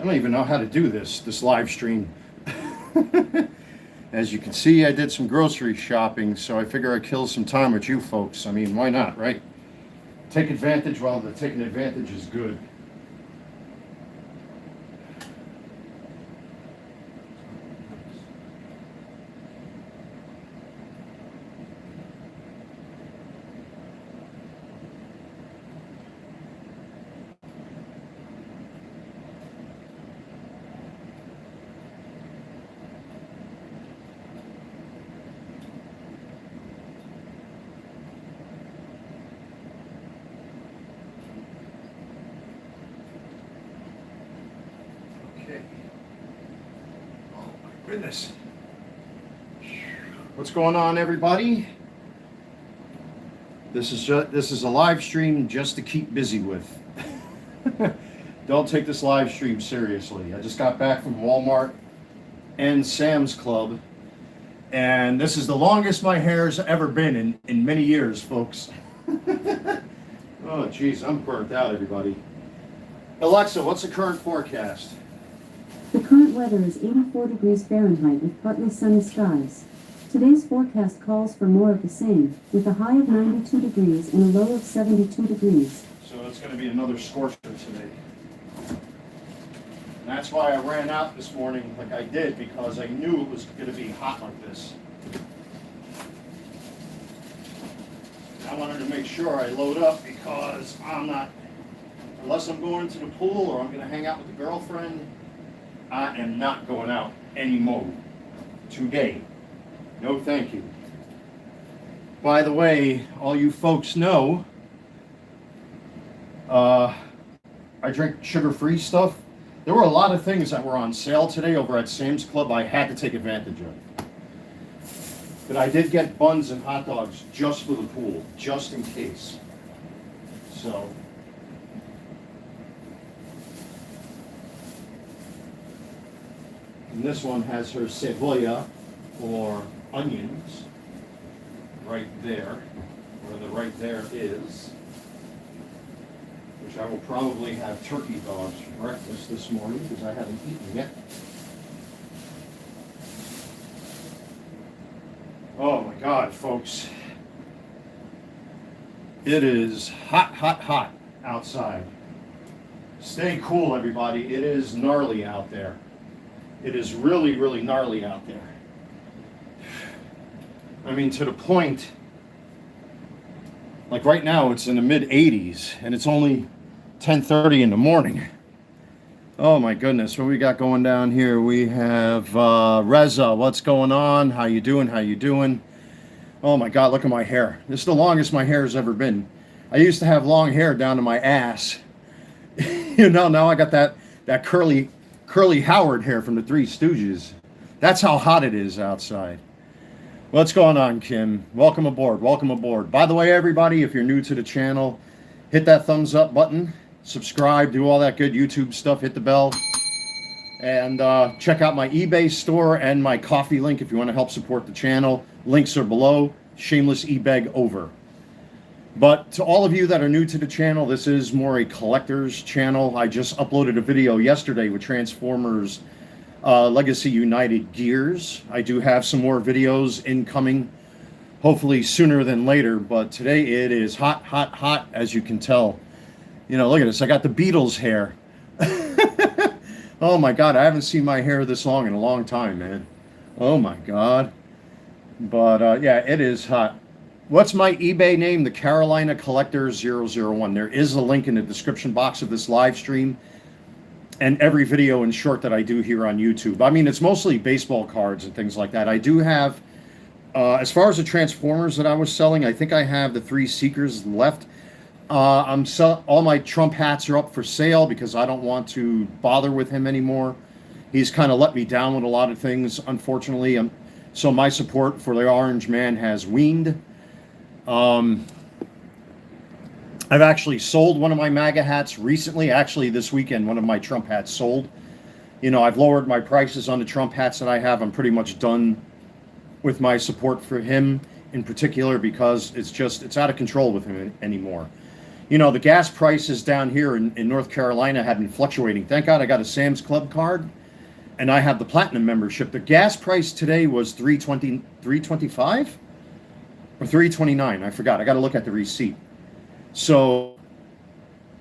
I don't even know how to do this live stream. As you can see, I did some grocery shopping, so I figure I'd kill some time with you folks. I mean, why not, right? Take advantage while the taking advantage is good. Okay. Oh my goodness. What's going on, everybody? This is a live stream just to keep busy with. Don't take this live stream seriously. I just got back from Walmart and Sam's Club, and this is the longest my hair's ever been in many years, folks. Oh, geez, I'm burnt out, everybody. Alexa, what's the current forecast? The current weather is 84 degrees Fahrenheit with partly sunny skies. Today's forecast calls for more of the same, with a high of 92 degrees and a low of 72 degrees. So it's going to be another scorcher today. And that's why I ran out this morning like I did, because I knew it was going to be hot like this. I wanted to make sure I load up because I'm not, unless I'm going to the pool or I'm going to hang out with the girlfriend, I am not going out anymore today. No, thank you. By the way, all you folks know, I drink sugar-free stuff. There were a lot of things that were on sale today over at Sam's Club I had to take advantage of. But I did get buns and hot dogs just for the pool, just in case. So. And this one has her cebolla, or onions, right there, where the right there is, which I will probably have turkey dogs for breakfast this morning because I haven't eaten yet. Oh my God, folks. It is hot, hot, hot outside. Stay cool, everybody. It is gnarly out there. It is really, really gnarly out there. I mean, to the point, like right now, it's in the mid 80s, and it's only 10:30 in the morning. Oh my goodness, what we got going down here? We have Reza. What's going on? How you doing? How you doing? Oh my God, look at my hair. This is the longest my hair has ever been. I used to have long hair down to my ass. Now I got that curly Howard hair from the Three Stooges. That's how hot it is outside. What's going on, Kim? Welcome aboard. Welcome aboard. By the way, everybody, if you're new to the channel, hit that thumbs up button, subscribe, do all that good YouTube stuff, hit the bell, and check out my eBay store and my coffee link if you want to help support the channel. Links are below. Shameless eBeg over. But to all of you that are new to the channel, this is more a collector's channel. I just uploaded a video yesterday with Transformers Legacy United Gears. I do have some more videos incoming, hopefully sooner than later, but today it is hot, hot, hot, as you can tell. Look at this. I got the Beatles hair. Oh my God, I haven't seen my hair this long in a long time, man. Oh my God. But yeah, it is hot. What's my eBay name? The Carolina Collector 001. There is a link in the description box of this live stream and every video in short that I do here on YouTube. I mean, it's mostly baseball cards and things like that. I do have, as far as the Transformers that I was selling, I think I have the 3 Seekers left. All my Trump hats are up for sale because I don't want to bother with him anymore. He's kind of let me down with a lot of things, unfortunately. So my support for the Orange Man has weaned. I've actually sold one of my MAGA hats recently. Actually, this weekend, one of my Trump hats sold. I've lowered my prices on the Trump hats that I have. I'm pretty much done with my support for him in particular because it's out of control with him anymore. You know, the gas prices down here in North Carolina have been fluctuating. Thank God I got a Sam's Club card and I have the platinum membership. The gas price today was 325 or 329. I forgot. I got to look at the receipt. So,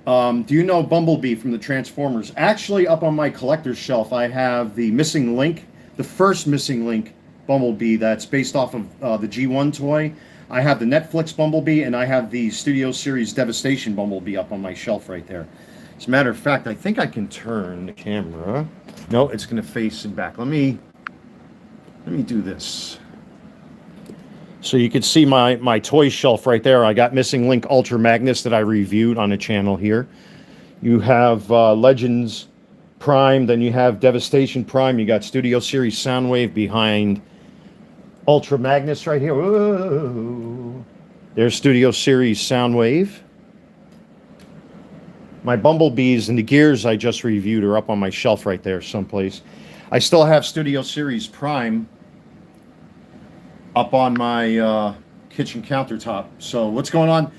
do you know Bumblebee from the Transformers? Actually, up on my collector's shelf, I have the Missing Link, the first Missing Link Bumblebee that's based off of the G1 toy. I have the Netflix Bumblebee, and I have the Studio Series Devastation Bumblebee up on my shelf right there. As a matter of fact, I think I can turn the camera. No, it's going to face it back. Let me do this. So you can see my toy shelf right there. I got Missing Link Ultra Magnus that I reviewed on the channel here. You have Legends Prime, then you have Devastation Prime. You got Studio Series Soundwave behind Ultra Magnus right here. Whoa. There's Studio Series Soundwave. My Bumblebees and the gears I just reviewed are up on my shelf right there someplace. I still have Studio Series Prime up on my kitchen countertop. So what's going on?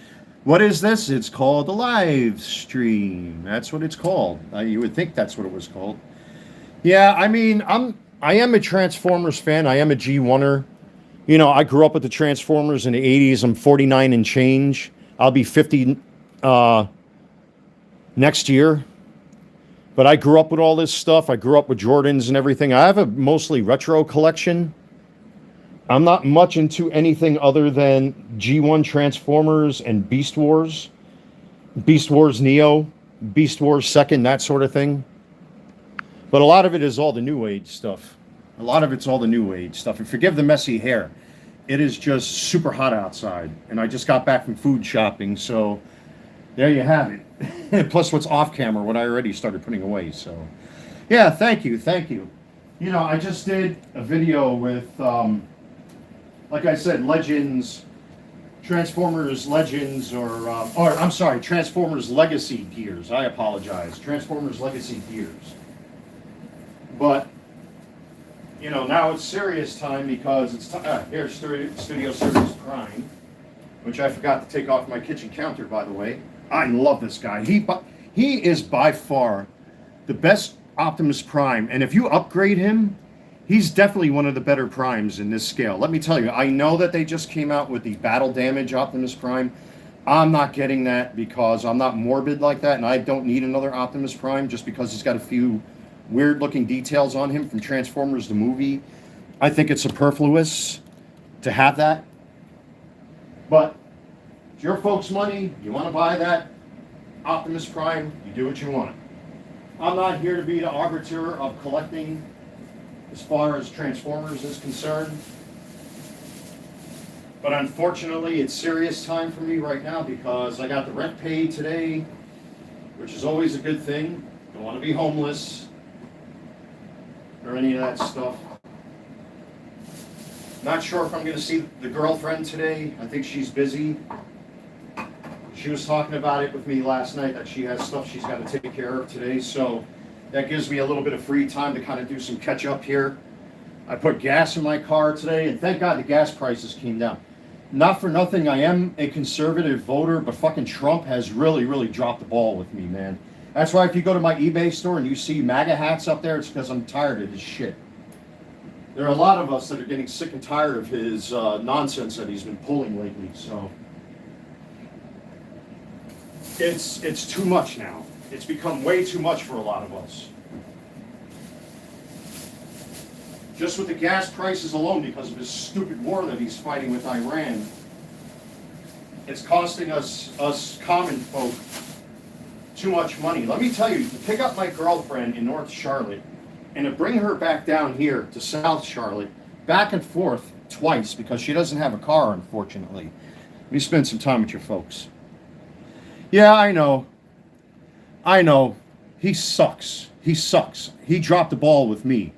What is this? It's called a live stream. That's what it's called. You would think that's what it was called. Yeah, I mean, I am a Transformers fan. I am a G1er. You know, I grew up with the Transformers in the 80s. I'm 49 and change. I'll be 50 next year. But I grew up with all this stuff. I grew up with Jordans and everything. I have a mostly retro collection. I'm not much into anything other than G1 Transformers and Beast Wars. Beast Wars Neo, Beast Wars Second, that sort of thing. But a lot of it is all the New Age stuff. A lot of it's all the New Age stuff. And forgive the messy hair. It is just super hot outside. And I just got back from food shopping, so there you have it. Plus what's off camera, what I already started putting away. So, yeah, thank you. You know, I just did a video with... like I said, Legends, Transformers Legends, or I'm sorry, Transformers Legacy Gears. I apologize. Transformers Legacy Gears. But, you know, now it's serious time because it's here's Studio Series Prime, which I forgot to take off my kitchen counter, by the way. I love this guy. He is by far the best Optimus Prime, and if you upgrade him, he's definitely one of the better primes in this scale. Let me tell you, I know that they just came out with the Battle Damage Optimus Prime. I'm not getting that because I'm not morbid like that, and I don't need another Optimus Prime just because he's got a few weird-looking details on him from Transformers the movie. I think it's superfluous to have that. But it's your folks' money. You want to buy that Optimus Prime, you do what you want. I'm not here to be the arbiter of collecting as far as Transformers is concerned. But unfortunately, it's serious time for me right now because I got the rent paid today, which is always a good thing. Don't want to be homeless or any of that stuff. Not sure if I'm going to see the girlfriend today. I think she's busy. She was talking about it with me last night that she has stuff she's got to take care of today. So that gives me a little bit of free time to kind of do some catch up here. I put gas in my car today, and thank God the gas prices came down. Not for nothing, I am a conservative voter, but fucking Trump has really, really dropped the ball with me, man. That's why if you go to my eBay store and you see MAGA hats up there, it's because I'm tired of his shit. There are a lot of us that are getting sick and tired of his nonsense that he's been pulling lately, so. It's too much now. It's become way too much for a lot of us. Just with the gas prices alone, because of his stupid war that he's fighting with Iran, it's costing us common folk too much money. Let me tell you, to pick up my girlfriend in North Charlotte and to bring her back down here to South Charlotte, back and forth twice, because she doesn't have a car, unfortunately. Let me spend some time with your folks. Yeah, I know. He sucks. He dropped the ball with me.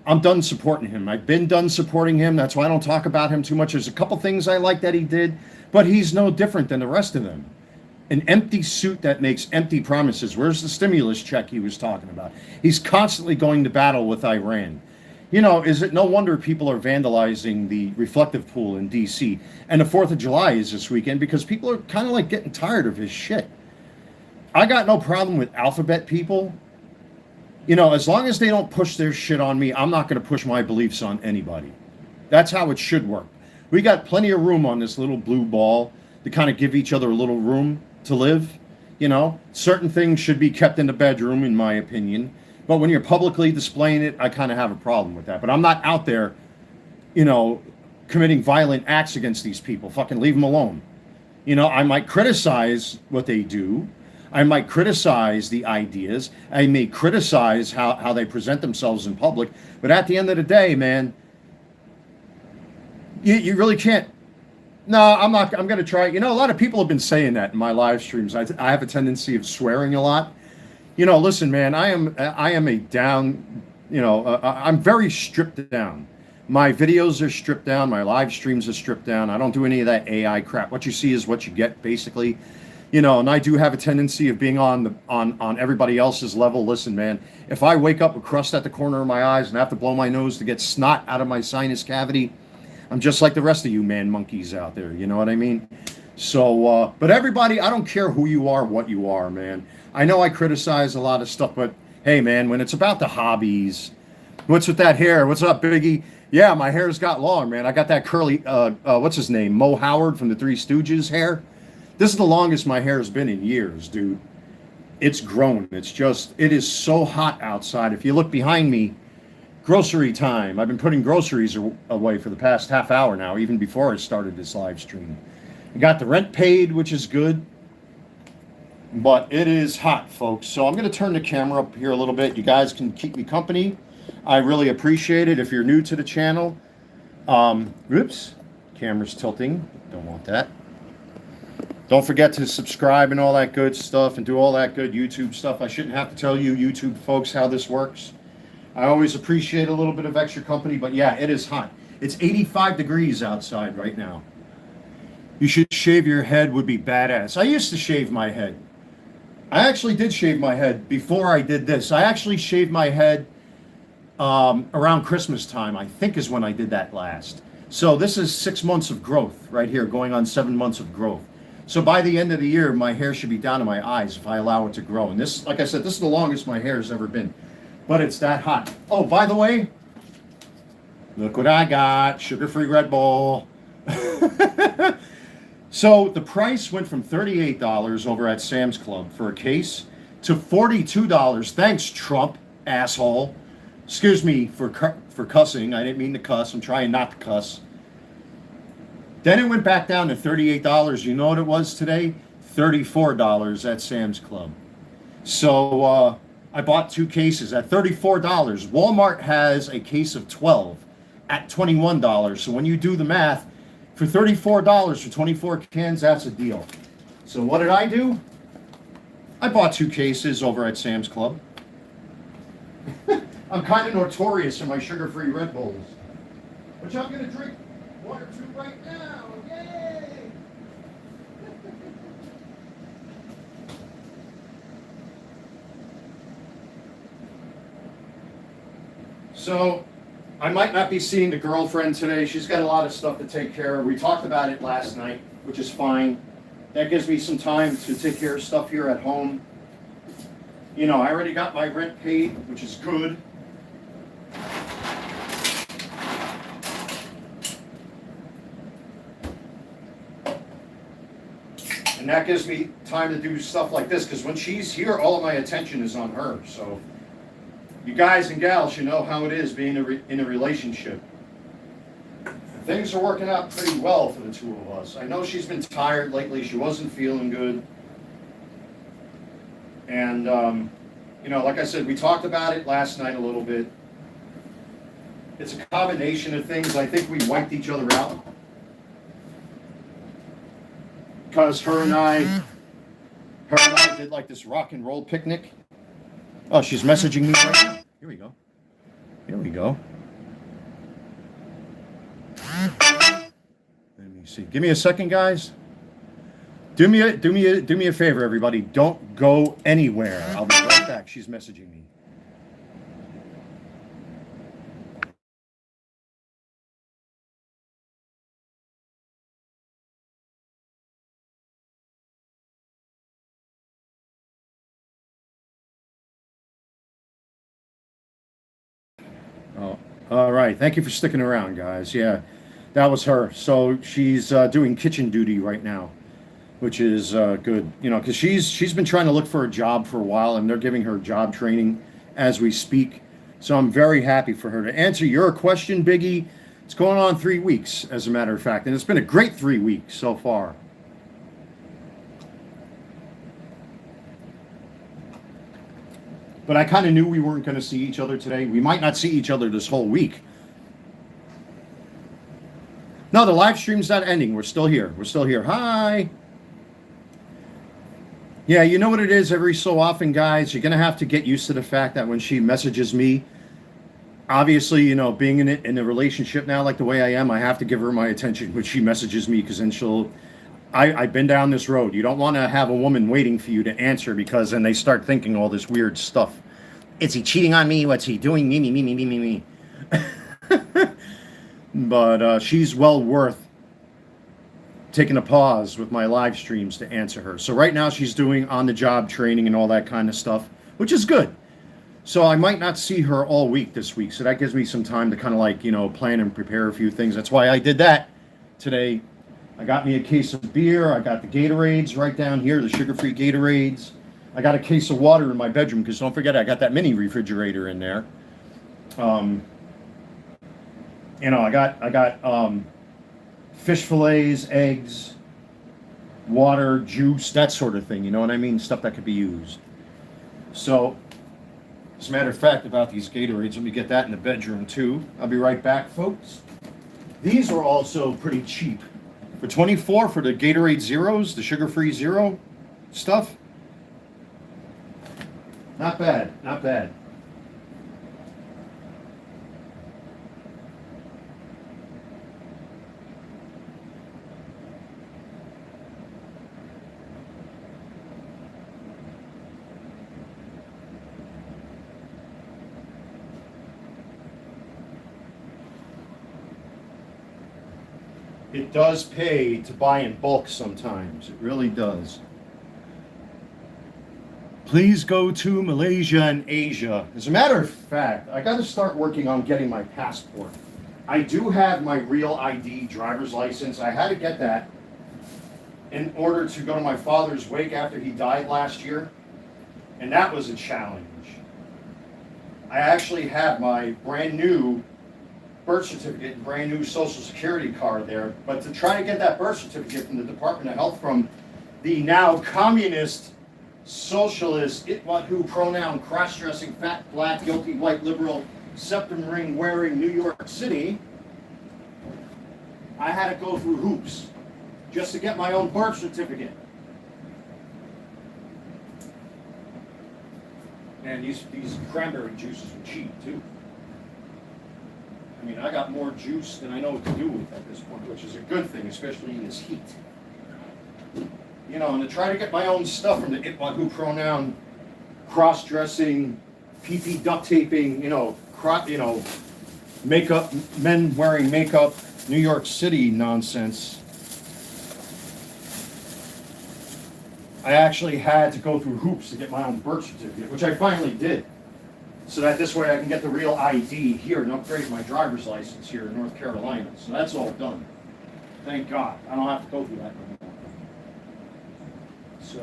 I'm done supporting him. I've been done supporting him. That's why I don't talk about him too much. There's a couple things I like that he did, but he's no different than the rest of them. An empty suit that makes empty promises. Where's the stimulus check he was talking about? He's constantly going to battle with Iran. You know, is it no wonder people are vandalizing the reflective pool in DC? And the 4th of July is this weekend because people are kind of like getting tired of his shit. I got no problem with alphabet people. You know, as long as they don't push their shit on me, I'm not going to push my beliefs on anybody. That's how it should work. We got plenty of room on this little blue ball to kind of give each other a little room to live. You know, certain things should be kept in the bedroom, in my opinion. But when you're publicly displaying it, I kind of have a problem with that. But I'm not out there, you know, committing violent acts against these people. Fucking leave them alone. You know, I might criticize what they do. I might criticize the ideas. I may criticize how they present themselves in public. But at the end of the day, man, you really can't. No, I'm not. I'm going to try. You know, a lot of people have been saying that in my live streams. I have a tendency of swearing a lot. You know, listen, man, I am a down, you know, I'm very stripped down. My videos are stripped down. My live streams are stripped down. I don't do any of that AI crap. What you see is what you get, basically. You know, and I do have a tendency of being on everybody else's level. Listen, man, if I wake up with crust at the corner of my eyes and have to blow my nose to get snot out of my sinus cavity, I'm just like the rest of you man monkeys out there. You know what I mean? So, but everybody, I don't care who you are, what you are, man. I know I criticize a lot of stuff, but hey, man, when it's about the hobbies, what's with that hair? What's up, Biggie? Yeah, my hair's got long, man. I got that curly, what's his name? Mo Howard from the Three Stooges hair. This is the longest my hair's been in years, dude. It's grown. It's just, it is so hot outside. If you look behind me, grocery time. I've been putting groceries away for the past half hour now, even before I started this live stream. I got the rent paid, which is good. But it is hot, folks. So I'm going to turn the camera up here a little bit. You guys can keep me company. I really appreciate it. If you're new to the channel, oops, camera's tilting. Don't want that. Don't forget to subscribe and all that good stuff and do all that good YouTube stuff. I shouldn't have to tell you, YouTube folks, how this works. I always appreciate a little bit of extra company, but yeah, it is hot. It's 85 degrees outside right now. You should shave your head would be badass. I used to shave my head. I actually did shave my head before I did this. I actually shaved my head around Christmas time, I think is when I did that last. So this is 6 months of growth right here, going on 7 months of growth. So by the end of the year, my hair should be down to my eyes if I allow it to grow. And this, like I said, this is the longest my hair has ever been. But it's that hot. Oh, by the way, look what I got. Sugar-free Red Bull. So the price went from $38 over at Sam's Club for a case to $42. Thanks, Trump, asshole. Excuse me for cussing. I didn't mean to cuss. I'm trying not to cuss. Then it went back down to $38. You know what it was today? $34 at Sam's Club. So I bought 2 cases at $34. Walmart has a case of 12 at $21. So when you do the math, for $34 for 24 cans, that's a deal. So what did I do? I bought 2 cases over at Sam's Club. I'm kind of notorious for my sugar-free Red Bulls, which I'm going to drink 1 or 2 right now. Yay! So I might not be seeing the girlfriend today. She's got a lot of stuff to take care of. We talked about it last night, which is fine. That gives me some time to take care of stuff here at home. You know, I already got my rent paid, which is good. And that gives me time to do stuff like this, because when she's here, all of my attention is on her. So you guys and gals should know how it is being in a relationship. Things are working out pretty well for the 2 of us. I know she's been tired lately. She wasn't feeling good. And, you know, like I said, we talked about it last night a little bit. It's a combination of things. I think we wiped each other out. Because her and I did like this rock and roll picnic. Oh, she's messaging me right now. Here we go. Here we go. Let me see. Give me a second, guys. Do me a favor, everybody. Don't go anywhere. I'll be right back. She's messaging me. Oh, all right. Thank you for sticking around, guys. Yeah, that was her. So she's doing kitchen duty right now, which is good. You know, because she's been trying to look for a job for a while, and they're giving her job training as we speak. So I'm very happy for her. To answer your question, Biggie, it's going on 3 weeks, as a matter of fact, and it's been a great 3 weeks so far. But I kind of knew we weren't going to see each other today. We might not see each other this whole week. No, the live stream's not ending. We're still here. We're still here. Hi. Yeah, you know what it is every so often, guys? You're going to have to get used to the fact that when she messages me, obviously, you know, being in a relationship now like the way I am, I have to give her my attention when she messages me because then I've been down this road. You don't want to have a woman waiting for you to answer because then they start thinking all this weird stuff. Is he cheating on me? What's he doing? Me. But she's well worth taking a pause with my live streams to answer her. So right now she's doing on-the-job training and all that kind of stuff, which is good. So I might not see her all week this week. So that gives me some time to kind of like, you know, plan and prepare a few things. That's why I did that today. I got me a case of beer. I got the Gatorades right down here, the sugar-free Gatorades. I got a case of water in my bedroom because don't forget I got that mini refrigerator in there. You know, I got fish fillets, eggs, water, juice, that sort of thing. You know what I mean? Stuff that could be used. So, as a matter of fact, about these Gatorades, let me get that in the bedroom too. I'll be right back, folks. These are also pretty cheap. For $24 for the Gatorade Zeros, the sugar-free zero stuff. Not bad, not bad. It does pay to buy in bulk sometimes. It really does. Please go to Malaysia and Asia. As a matter of fact, I got to start working on getting my passport. I do have my real ID driver's license. I had to get that in order to go to my father's wake after he died last year. And that was a challenge. I actually have my brand new birth certificate and brand new social security card there. But to try to get that birth certificate from the Department of Health from the now communist, socialist, it-what-who pronoun, cross-dressing, fat, black, guilty, white, liberal, septum ring wearing New York City, I had to go through hoops just to get my own birth certificate. And these cranberry juices are cheap too. I mean, I got more juice than I know what to do with at this point, which is a good thing, especially in this heat. You know, and to try to get my own stuff from the it-what-who pronoun, cross-dressing, pee-pee duct taping, makeup, men wearing makeup, New York City nonsense. I actually had to go through hoops to get my own birth certificate, which I finally did. So that this way I can get the real ID here and upgrade my driver's license here in North Carolina. So that's all done. Thank God. I don't have to go through that anymore. So,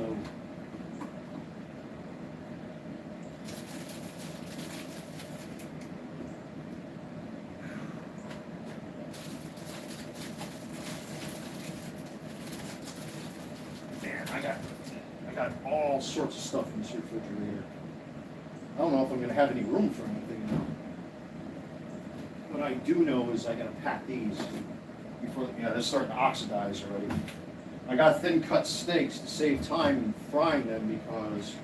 man, I got all sorts of stuff in this refrigerator. I don't know if I'm going to have any room for anything now. What I do know is I got to pack these before, they're starting to oxidize already. I got thin cut steaks to save time in frying them because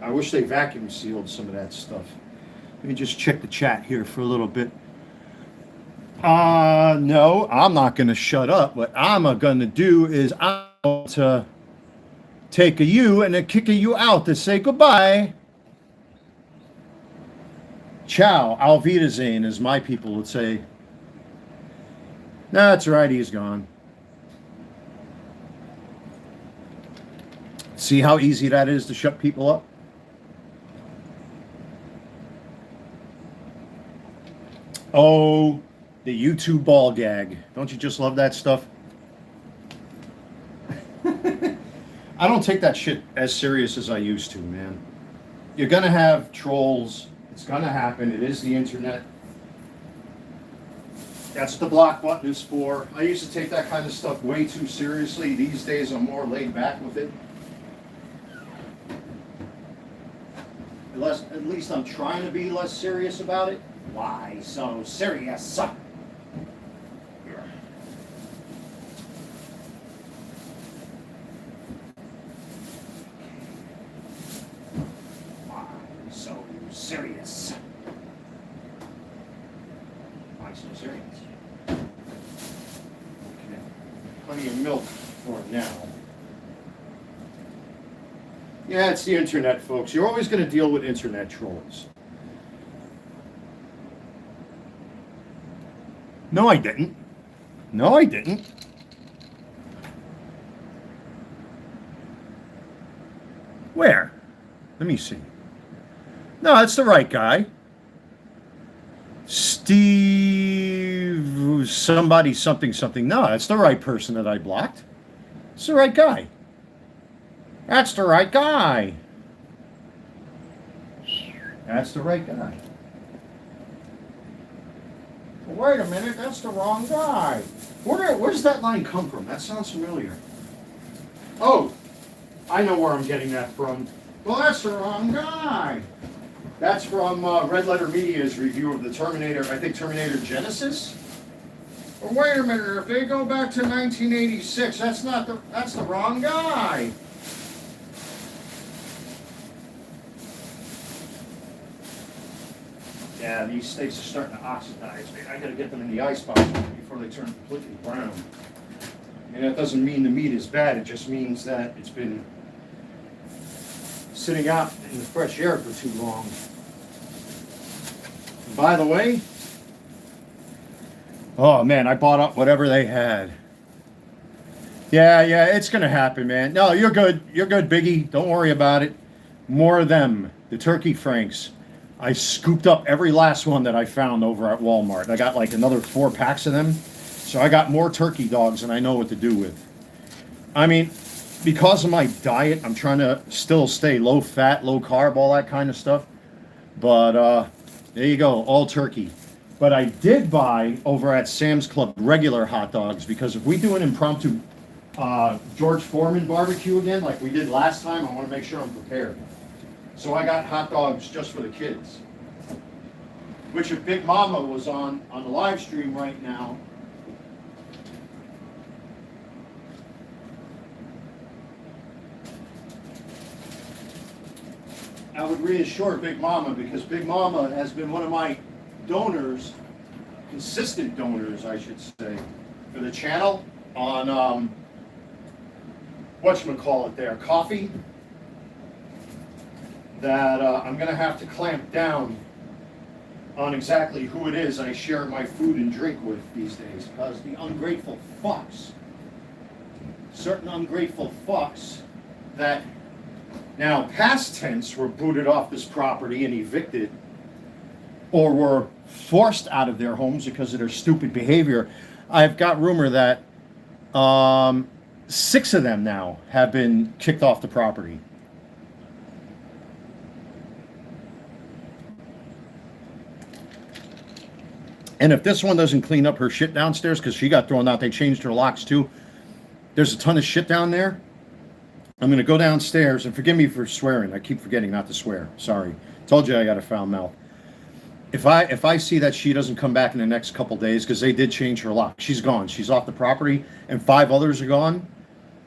I wish they vacuum sealed some of that stuff. Let me just check the chat here for a little bit. No, I'm not going to shut up. What I'm going to do is I'm going to take a you and then kick a you out to say goodbye. Ciao, auf Wiedersehen, as my people would say. That's right, he's gone. See how easy that is to shut people up? Oh, the YouTube ball gag. Don't you just love that stuff? I don't take that shit as serious as I used to, man. You're gonna have trolls. It's gonna happen. It is the internet. That's what the block button is for. I used to take that kind of stuff way too seriously. These days I'm more laid back with it. At least I'm trying to be less serious about it. Why so serious? Why so serious? Why so serious? Okay. Plenty of milk for now. Yeah, it's the internet, folks. You're always going to deal with internet trolls. No, I didn't. No, I didn't. Where? Let me see. No, that's the right guy. Steve somebody something something. No, that's the right person that I blocked. It's the right guy. That's the right guy. That's the right guy. Wait a minute, that's the wrong guy. Where's that line come from? That sounds familiar. Oh, I know where I'm getting that from. Well, that's the wrong guy. That's from Red Letter Media's review of the Terminator, I think Terminator Genesis? Well, wait a minute, if they go back to 1986, that's the wrong guy. Yeah, these steaks are starting to oxidize. I gotta get them in the icebox before they turn completely brown. And that doesn't mean the meat is bad, it just means that it's been sitting out in the fresh air for too long. And by the way, oh man, I bought up whatever they had. Yeah, it's gonna happen, man. No, you're good, Biggie. Don't worry about it. More of them, the turkey franks. I scooped up every last one that I found over at Walmart. I got like another 4 packs of them. So I got more turkey dogs than I know what to do with. I mean, because of my diet, I'm trying to still stay low fat, low carb, all that kind of stuff. But there you go, all turkey. But I did buy over at Sam's Club regular hot dogs, because if we do an impromptu George Foreman barbecue again, like we did last time, I want to make sure I'm prepared. So I got hot dogs just for the kids. Which if Big Mama was on the live stream right now, I would reassure Big Mama, because Big Mama has been one of my donors, consistent donors, I should say, for the channel on whatchamacallit there, coffee, that I'm going to have to clamp down on exactly who it is I share my food and drink with these days, because the ungrateful fucks, certain ungrateful fucks that now past tense were booted off this property and evicted, or were forced out of their homes because of their stupid behavior. I've got rumor that 6 of them now have been kicked off the property. And if this one doesn't clean up her shit downstairs, because she got thrown out, they changed her locks too. There's a ton of shit down there. I'm going to go downstairs, and forgive me for swearing. I keep forgetting not to swear. Sorry. Told you I got a foul mouth. If I see that she doesn't come back in the next couple days, because they did change her lock. She's gone. She's off the property, and 5 others are gone.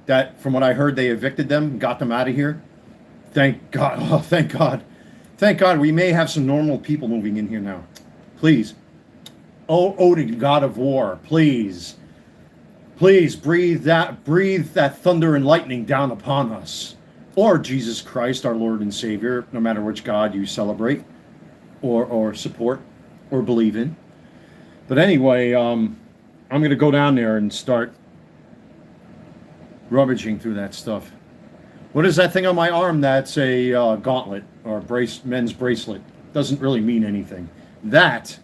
That, from what I heard, they evicted them, got them out of here. Thank God. Oh, thank God. Thank God we may have some normal people moving in here now. Please. Oh, Odin, God of War, please. Please breathe that thunder and lightning down upon us. Or Jesus Christ, our Lord and Savior, no matter which God you celebrate or support or believe in. But anyway, I'm going to go down there and start rummaging through that stuff. What is that thing on my arm? That's a gauntlet or men's bracelet. Doesn't really mean anything. That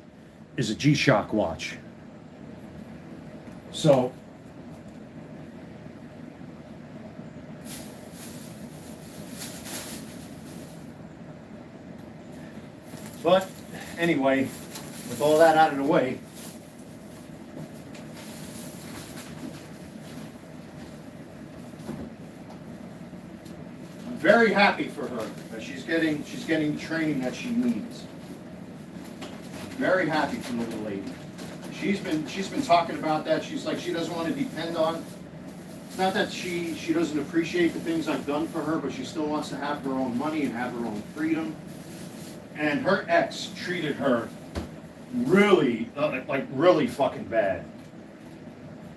is a G-Shock watch. So but anyway, with all that out of the way, I'm very happy for her that she's getting the training that she needs. Very happy for the little lady. She's been talking about that. She's like, she doesn't want to depend on. It's not that she doesn't appreciate the things I've done for her, but she still wants to have her own money and have her own freedom. And her ex treated her really, like really fucking bad.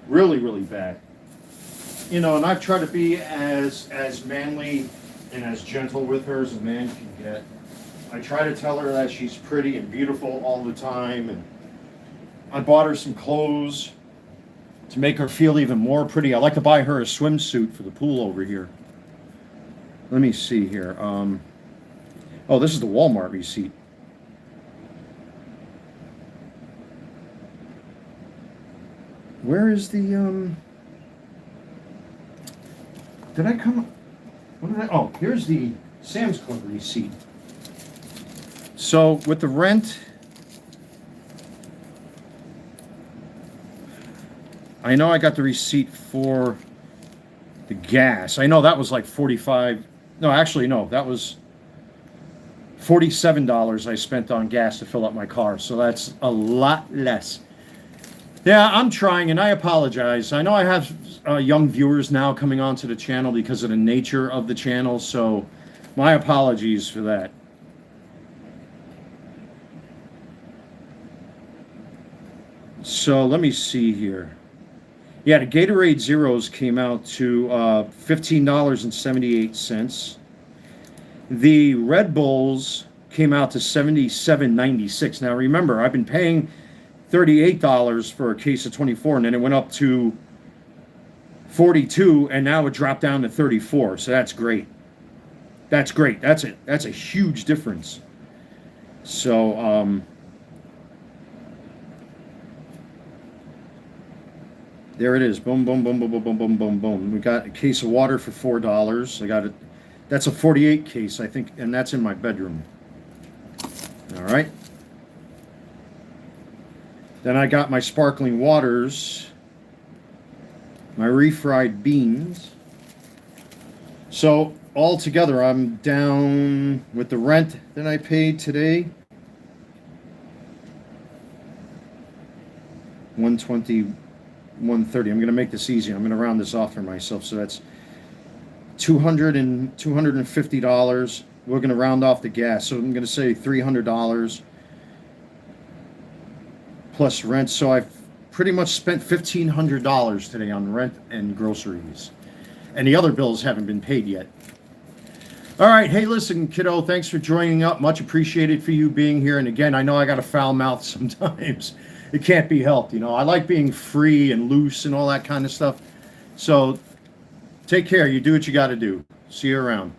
Really, really bad. You know, and I've tried to be as manly and as gentle with her as a man can get. I try to tell her that she's pretty and beautiful all the time, and I bought her some clothes to make her feel even more pretty. I like to buy her a swimsuit for the pool over here. Let me see here. Oh, this is the Walmart receipt. Where is the, did I come, what did I, oh, here's the Sam's Club receipt. So with the rent, I know I got the receipt for the gas. I know that was like 45, no, actually, no, that was $47 I spent on gas to fill up my car. So that's a lot less. Yeah, I'm trying, and I apologize. I know I have young viewers now coming onto the channel because of the nature of the channel, so my apologies for that. So let me see here. Yeah, the Gatorade Zeros came out to $15.78. The Red Bulls came out to $77.96. Now remember, I've been paying $38 for a case of 24, and then it went up to $42, and now it dropped down to $34. So that's great. That's great. That's it. That's a huge difference. So there it is. Boom, boom, boom, boom, boom, boom, boom, boom, boom. We got a case of water for $4. I got it. That's a 48 case, I think, and that's in my bedroom. All right. Then I got my sparkling waters, my refried beans. So altogether, I'm down with the rent that I paid today. $120, $130. I'm going to make this easy. I'm going to round this off for myself. So that's $250. We're going to round off the gas. So I'm going to say $300 plus rent. So I've pretty much spent $1,500 today on rent and groceries. And the other bills haven't been paid yet. All right. Hey, listen, kiddo, thanks for joining up. Much appreciated for you being here. And again, I know I got a foul mouth sometimes. It can't be helped. You know, I like being free and loose and all that kind of stuff. So take care. You do what you got to do. See you around.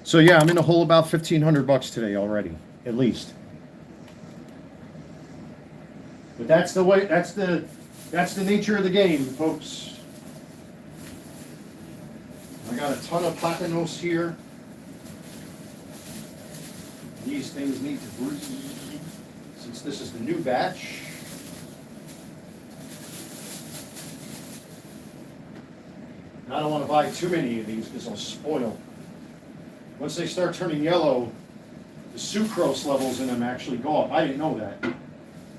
So yeah, I'm in a hole about $1,500 today already, at least. But that's the way. That's the nature of the game, folks. I got a ton of platanos here. These things need to breathe. Since this is the new batch. I don't want to buy too many of these because they'll spoil. Once they start turning yellow, the sucrose levels in them actually go up. I didn't know that.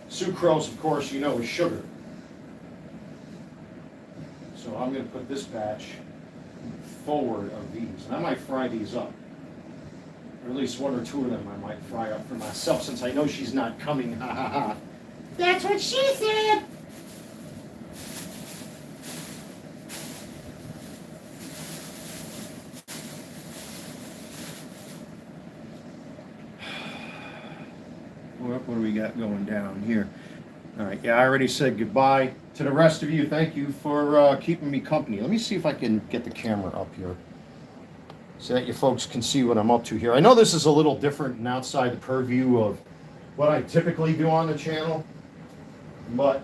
Sucrose, of course, you know, is sugar. So I'm going to put this batch forward of these. And I might fry these up. Or at least one or two of them I might fry up for myself since I know she's not coming. Ha ha ha. That's what she said. What do we got going down here? All right, yeah, I already said goodbye. To the rest of you, thank you for keeping me company. Let me see if I can get the camera up here so that you folks can see what I'm up to here. I know this is a little different and outside the purview of what I typically do on the channel. But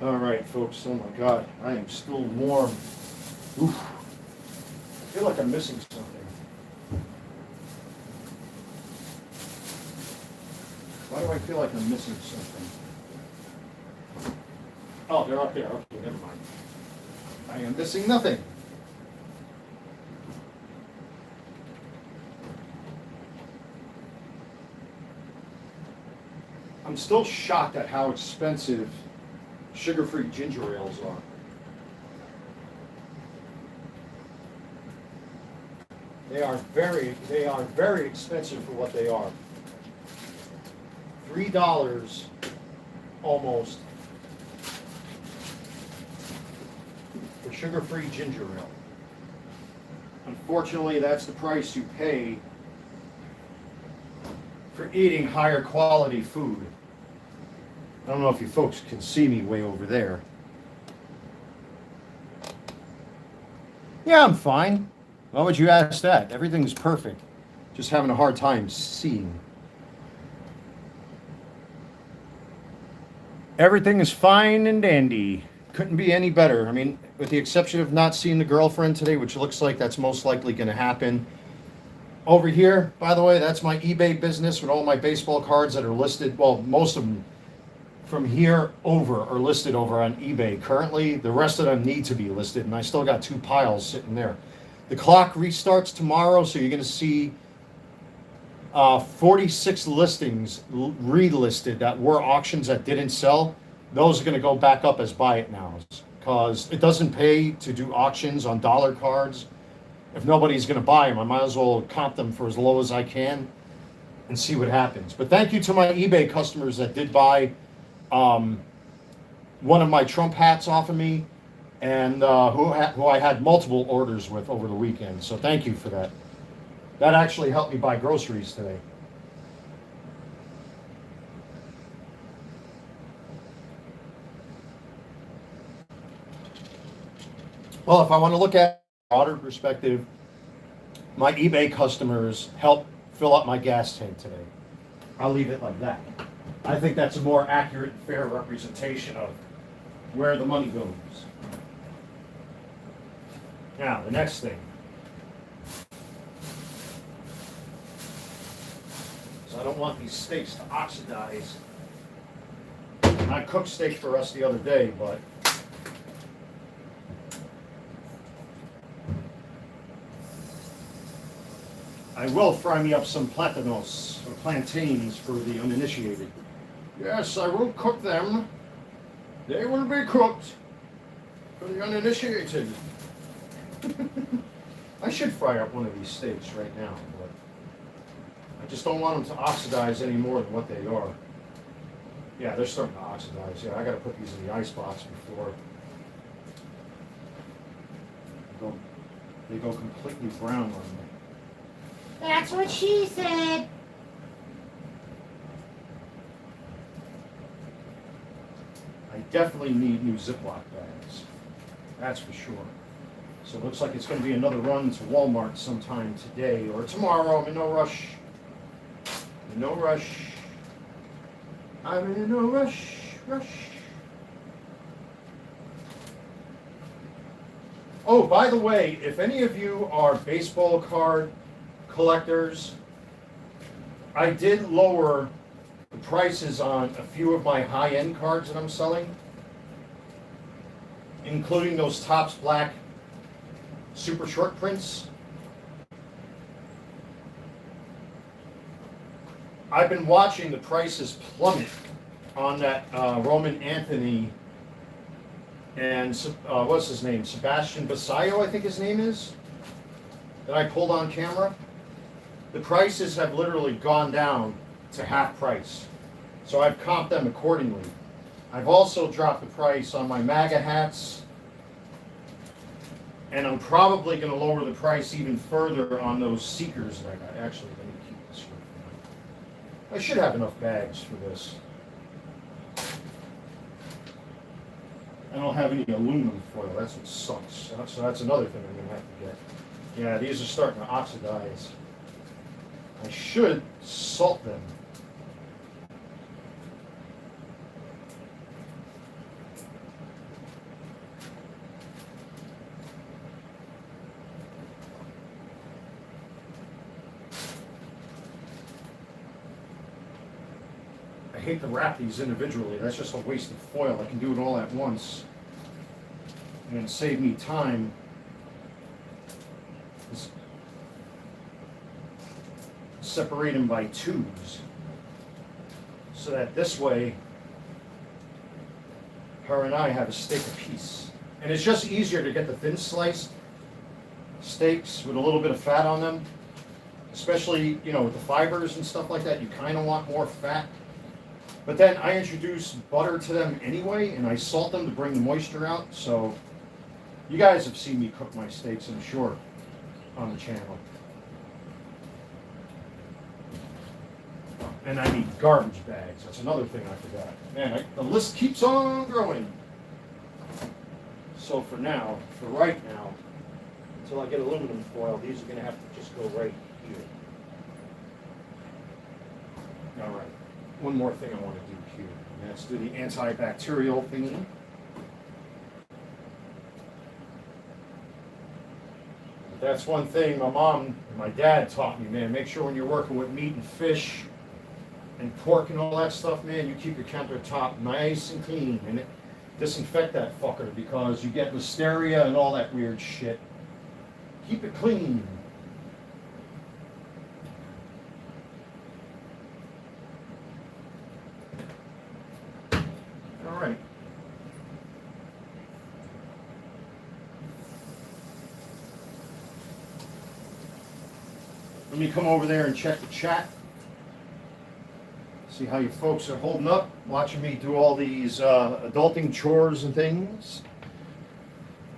all right, folks. Oh my God, I am still warm. Oof. I feel like I'm missing something. Why do I feel like I'm missing something? Oh, they're up there. Okay, never mind. I am missing nothing. I'm still shocked at how expensive sugar-free ginger ales are. They are very expensive for what they are. $3 almost for sugar-free ginger ale. Unfortunately, that's the price you pay for eating higher quality food. I don't know if you folks can see me way over there. Yeah, I'm fine. Why would you ask that? Everything's perfect. Just having a hard time seeing. Everything is fine and dandy. Couldn't be any better. I mean, with the exception of not seeing the girlfriend today, which looks like that's most likely going to happen. Over here, by the way, that's my eBay business with all my baseball cards that are listed. Well, most of them from here over are listed over on eBay currently. The rest of them need to be listed, and I still got 2 piles sitting there. The clock restarts tomorrow, so you're going to see 46 listings relisted that were auctions that didn't sell. Those are going to go back up as buy it nows, because it doesn't pay to do auctions on dollar cards. If nobody's going to buy them, I might as well comp them for as low as I can and see what happens. But thank you to my eBay customers that did buy one of my Trump hats off of me, and who I had multiple orders with over the weekend. So thank you for that. That actually helped me buy groceries today. Well, if I want to look at a broader perspective, my eBay customers helped fill up my gas tank today. I'll leave it like that. I think that's a more accurate and fair representation of where the money goes. Now, the next thing. So I don't want these steaks to oxidize. I cooked steak for us the other day, but I will fry me up some platanos, or plantains, for the uninitiated. Yes, I will cook them. They will be cooked for the uninitiated. I should fry up one of these steaks right now, but I just don't want them to oxidize any more than what they are. Yeah, they're starting to oxidize. Yeah, I got to put these in the icebox before they go completely brown on me. That's what she said. I definitely need new Ziploc bags. That's for sure. So it looks like it's going to be another run to Walmart sometime today or tomorrow. I'm in no rush. In no rush. I'm in no rush. Oh, by the way, if any of you are baseball card collectors, I did lower the prices on a few of my high-end cards that I'm selling, including those Topps Black super short prints. I've been watching the prices plummet on that Roman Anthony and what's his name? Sebastian Basayo, I think his name is, that I pulled on camera. The prices have literally gone down to half price. So I've comped them accordingly. I've also dropped the price on my MAGA hats. And I'm probably going to lower the price even further on those Seekers that I got. Actually, let me keep this here. I should have enough bags for this. I don't have any aluminum foil. That's what sucks. So that's another thing I'm going to have to get. Yeah, these are starting to oxidize. I should salt them. I hate to wrap these individually. That's just a waste of foil. I can do it all at once and save me time. Just separate them by twos so that this way her and I have a steak apiece. And it's just easier to get the thin sliced steaks with a little bit of fat on them, especially, you know, with the fibers and stuff like that. You kind of want more fat. But then I introduce butter to them anyway, and I salt them to bring the moisture out. So you guys have seen me cook my steaks, I'm sure, on the channel. And I need garbage bags. That's another thing I forgot. Man, the list keeps on growing. So for now, for right now, until I get aluminum foil, these are going to have to just go right here. All right. One more thing I want to do here, and that's do the antibacterial thingy. That's one thing my mom and my dad taught me, man. Make sure when you're working with meat and fish and pork and all that stuff, man, you keep your countertop nice and clean, and disinfect that fucker because you get listeria and all that weird shit. Keep it clean. All right. Let me come over there and check the chat. See how you folks are holding up, watching me do all these adulting chores and things.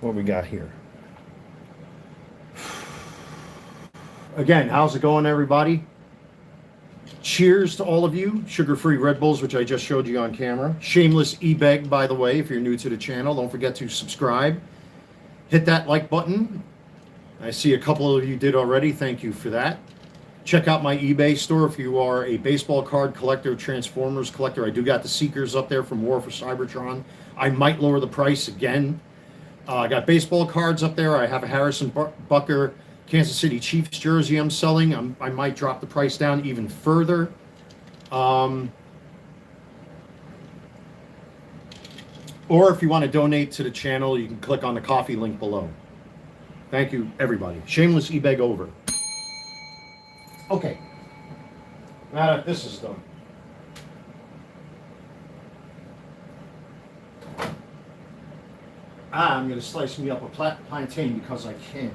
What we got here? Again, how's it going, everybody? Cheers to all of you. Sugar-free Red Bulls, which I just showed you on camera. Shameless e-beg, by the way, if you're new to the channel. Don't forget to subscribe. Hit that like button. I see a couple of you did already. Thank you for that. Check out my eBay store if you are a baseball card collector, Transformers collector. I do got the Seekers up there from War for Cybertron. I might lower the price again. I got baseball cards up there. I have a Harrison Bucker Kansas City Chiefs jersey I'm selling. I might drop the price down even further. Or if you want to donate to the channel, you can click on the coffee link below. Thank you, everybody. Shameless e-beg over. Okay. Now that this is done. I'm going to slice me up a plantain because I can.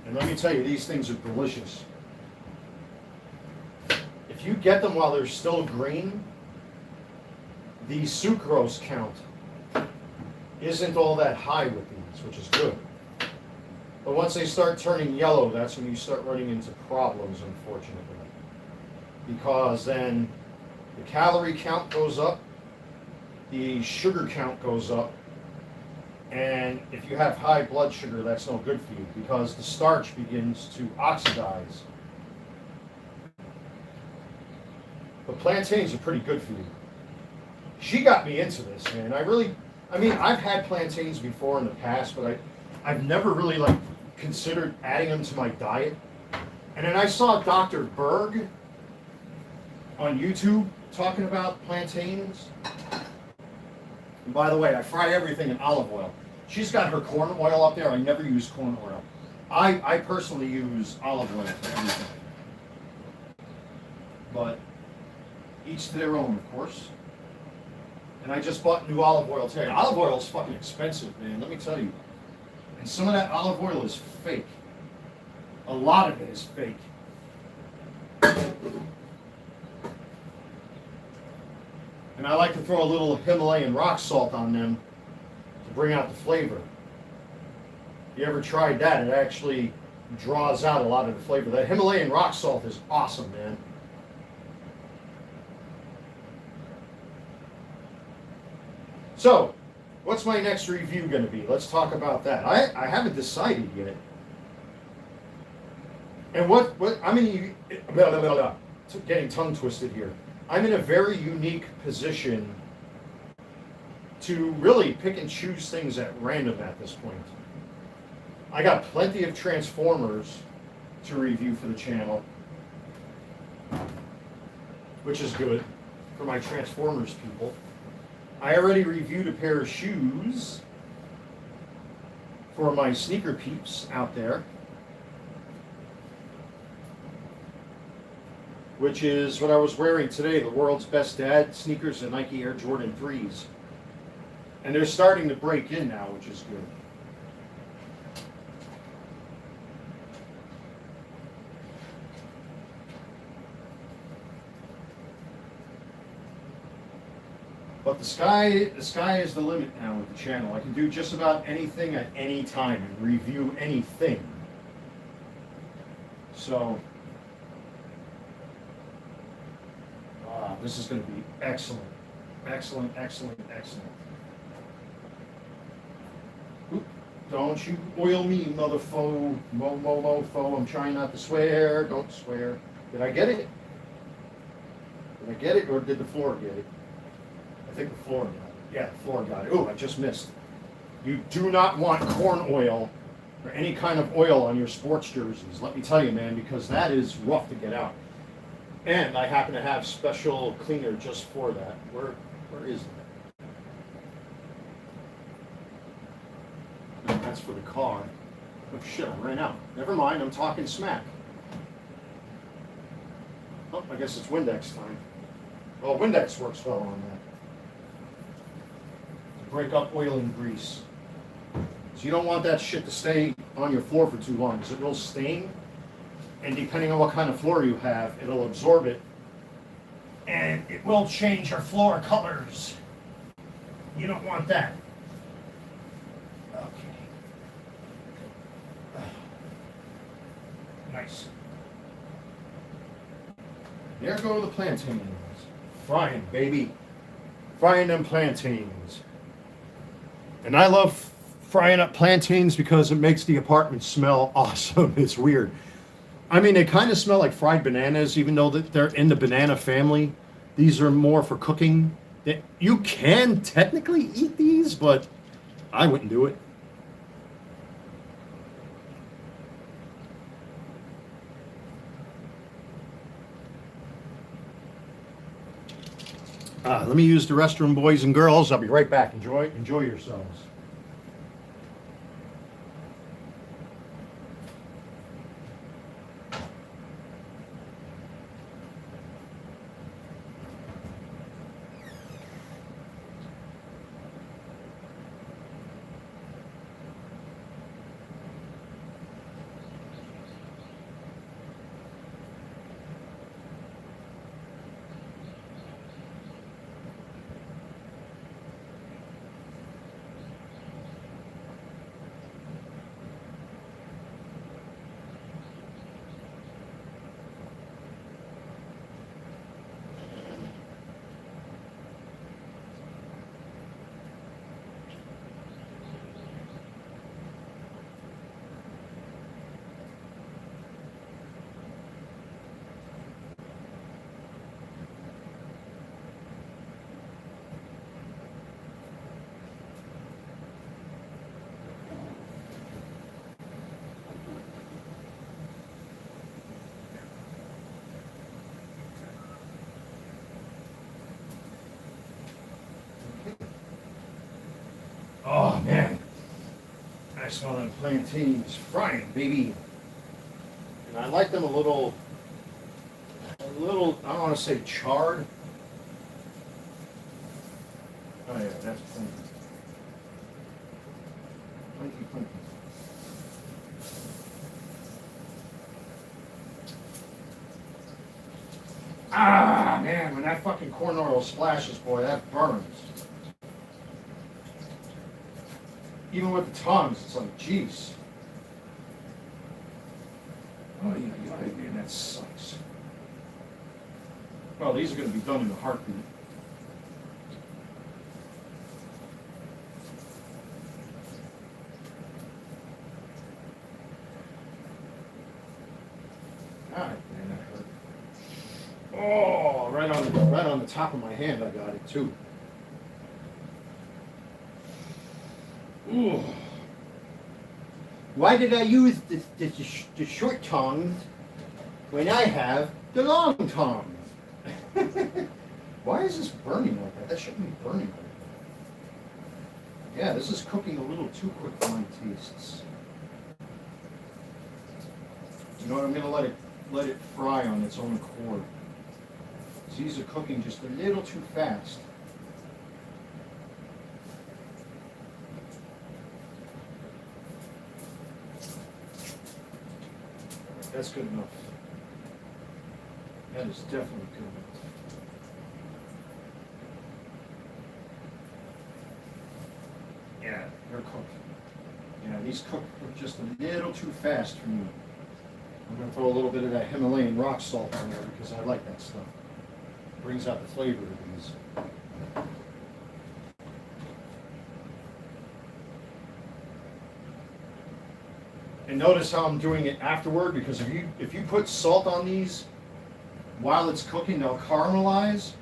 And let me tell you, these things are delicious. If you get them while they're still green, the sucrose count isn't all that high with these, which is good. But once they start turning yellow, that's when you start running into problems, unfortunately. Because then the calorie count goes up, the sugar count goes up, and if you have high blood sugar, that's no good for you because the starch begins to oxidize. But plantains are pretty good for you. She got me into this, man. I've had plantains before in the past, but I've never really considered adding them to my diet. And then I saw Dr. Berg on YouTube talking about plantains. And by the way, I fry everything in olive oil. She's got her corn oil up there. I never use corn oil. I personally use olive oil for everything. But each to their own, of course. And I just bought new olive oil today. Olive oil is fucking expensive, man. Let me tell you. And some of that olive oil is fake. A lot of it is fake. And I like to throw a little Himalayan rock salt on them to bring out the flavor. If you ever tried that, it actually draws out a lot of the flavor. That Himalayan rock salt is awesome, man. So, what's my next review going to be? Let's talk about that. I haven't decided yet. And what I'm in, getting tongue twisted here. I'm in a very unique position to really pick and choose things at random at this point. I got plenty of Transformers to review for the channel, which is good for my Transformers people. I already reviewed a pair of shoes for my sneaker peeps out there, which is what I was wearing today, the world's best dad sneakers, the Nike Air Jordan 3s. And they're starting to break in now, which is good. But the sky is the limit now with the channel. I can do just about anything at any time and review anything. So, this is going to be excellent. Excellent, excellent, excellent. Oop, don't you oil me, motherfo, mofo. I'm trying not to swear. Don't swear. Did I get it? Did I get it, or did the floor get it? I think the floor got it. Yeah, the floor got it. Oh, I just missed. You do not want corn oil or any kind of oil on your sports jerseys. Let me tell you, man, because that is rough to get out. And I happen to have special cleaner just for that. Where is that? That's for the car. Oh shit, I ran out. Never mind, I'm talking smack. Oh, I guess it's Windex time. Well, Windex works well on that. To break up oil and grease. So you don't want that shit to stay on your floor for too long, because it will stain. And depending on what kind of floor you have, it'll absorb it. And it will change your floor colors. You don't want that. Okay. Nice. There go the plantains. Frying, baby. Frying them plantains. And I love frying up plantains because it makes the apartment smell awesome. It's weird. I mean, they kind of smell like fried bananas, even though they're in the banana family. These are more for cooking. You can technically eat these, but I wouldn't do it. Let me use the restroom, boys and girls. I'll be right back. Enjoy yourselves. Oh man, I smell them plantains frying, baby. And I like them a little, I don't want to say charred. Oh yeah, that's plenty. Plenty. Man, when that fucking corn oil splashes, boy, that burns. Even with the tongs, it's like, jeez. Oh, yeah, man, that sucks. Well, these are going to be done in a heartbeat. God, man, that hurt. Oh, right on the top of my hand, I got it too. Ooh. Why did I use the short tongs when I have the long tongs? Why is this burning like that? That shouldn't be burning like that. Yeah, this is cooking a little too quick for my tastes. You know what? I'm gonna let it fry on its own accord. These are cooking just a little too fast. That's good enough. That is definitely good enough. Yeah, they're cooked. Yeah, these cook just a little too fast for me. I'm going to throw a little bit of that Himalayan rock salt on there because I like that stuff. It brings out the flavor of these. And notice how I'm doing it afterward, because if you put salt on these while it's cooking, they'll caramelize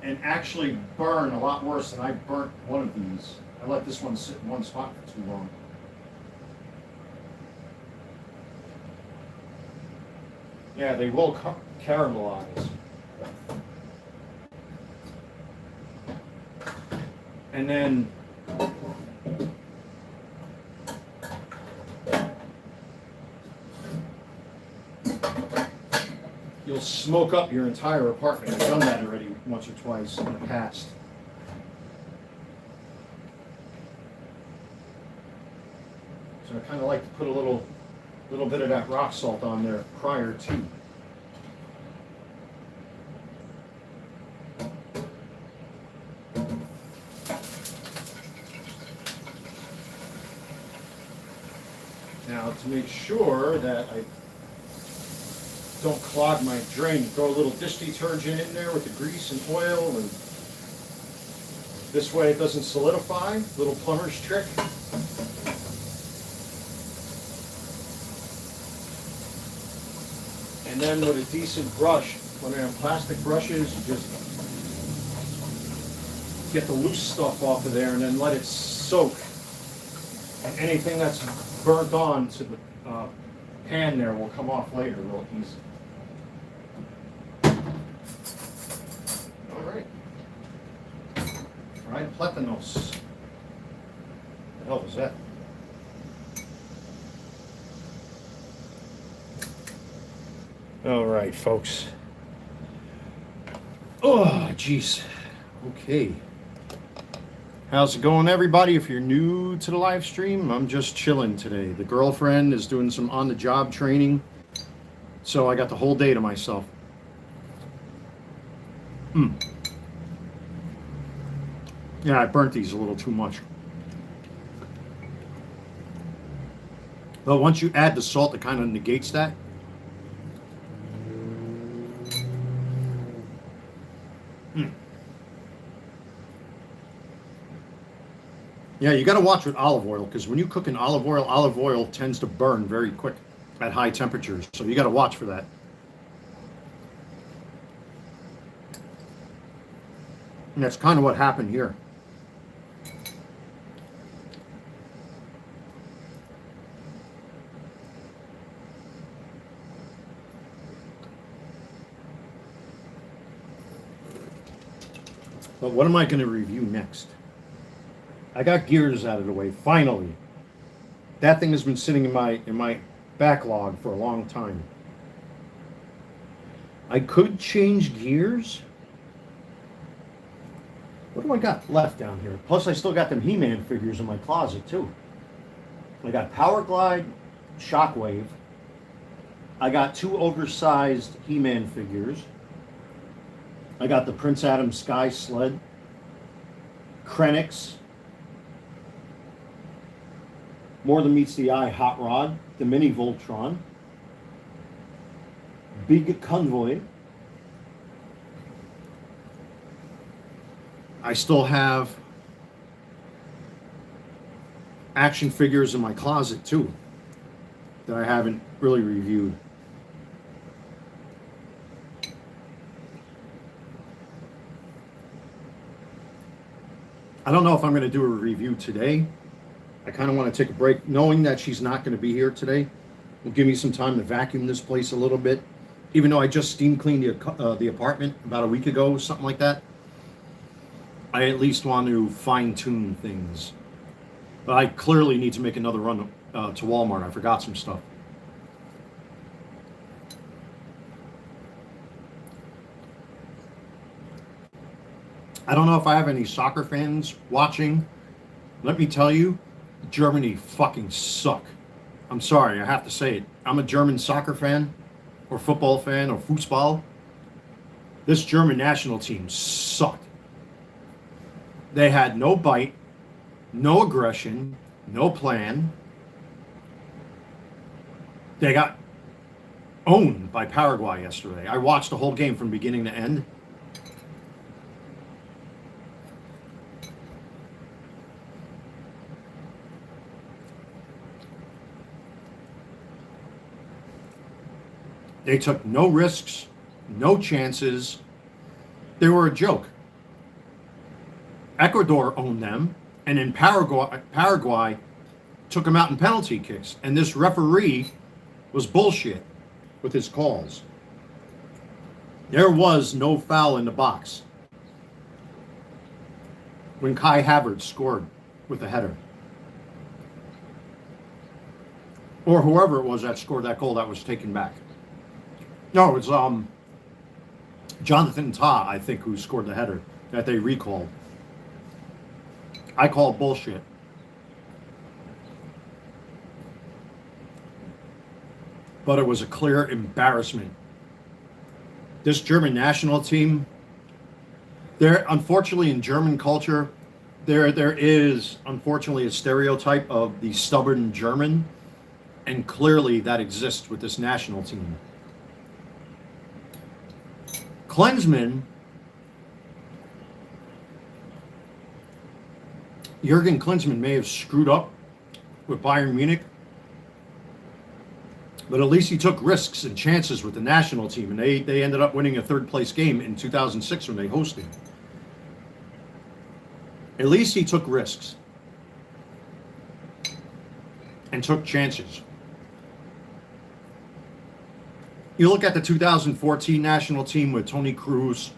and actually burn a lot worse than I burnt one of these. I let this one sit in one spot for too long. Yeah, they will caramelize. And then you'll smoke up your entire apartment. I've done that already once or twice in the past. So I kind of like to put a little bit of that rock salt on there prior to. Now, to make sure that I don't clog my drain, throw a little dish detergent in there with the grease and oil, and this way it doesn't solidify. Little plumber's trick. And then with a decent brush, when they're on plastic brushes, you just get the loose stuff off of there and then let it soak. And anything that's burnt on to the pan there will come off later real easy. All right. Fried platanos. What the hell was that? All right, folks. Oh, jeez. Okay. How's it going, everybody? If you're new to the live stream, I'm just chilling today. The girlfriend is doing some on-the-job training, so I got the whole day to myself. Yeah, I burnt these a little too much. But once you add the salt, it kind of negates that. Yeah, you got to watch with olive oil, because when you cook in olive oil tends to burn very quick at high temperatures. So you got to watch for that. And that's kind of what happened here. But what am I going to review next? I got gears out of the way, finally. That thing has been sitting in my backlog for a long time. I could change gears. What do I got left down here? Plus, I still got them He-Man figures in my closet, too. I got Power Glide, Shockwave. I got 2 oversized He-Man figures. I got the Prince Adam Sky Sled, Krennic, More Than Meets the Eye Hot Rod, the Mini Voltron, Big Convoy. I still have action figures in my closet too that I haven't really reviewed. I don't know if I'm going to do a review today. I kind of want to take a break, knowing that she's not going to be here today. Will give me some time to vacuum this place a little bit. Even though I just steam cleaned the apartment about a week ago, something like that. I at least want to fine tune things. But I clearly need to make another run to Walmart. I forgot some stuff. I don't know if I have any soccer fans watching. Let me tell you, Germany fucking suck. I'm sorry, I have to say it. I'm a German soccer fan, or football fan, or football. This German national team sucked. They had no bite, no aggression, no plan. They got owned by Paraguay yesterday. I watched the whole game from beginning to end. They took no risks, no chances. They were a joke. Ecuador owned them, and then Paraguay took them out in penalty kicks. And this referee was bullshit with his calls. There was no foul in the box when Kai Havertz scored with a header. Or whoever it was that scored that goal that was taken back. No, it was Jonathan Tah, I think, who scored the header that they recalled. I call bullshit. But it was a clear embarrassment. This German national team, unfortunately in German culture, there is unfortunately a stereotype of the stubborn German, and clearly that exists with this national team. Klinsmann, Jurgen Klinsmann may have screwed up with Bayern Munich, but at least he took risks and chances with the national team, and they ended up winning a third-place game in 2006 when they hosted. At least he took risks and took chances. You look at the 2014 national team with Toni Kroos,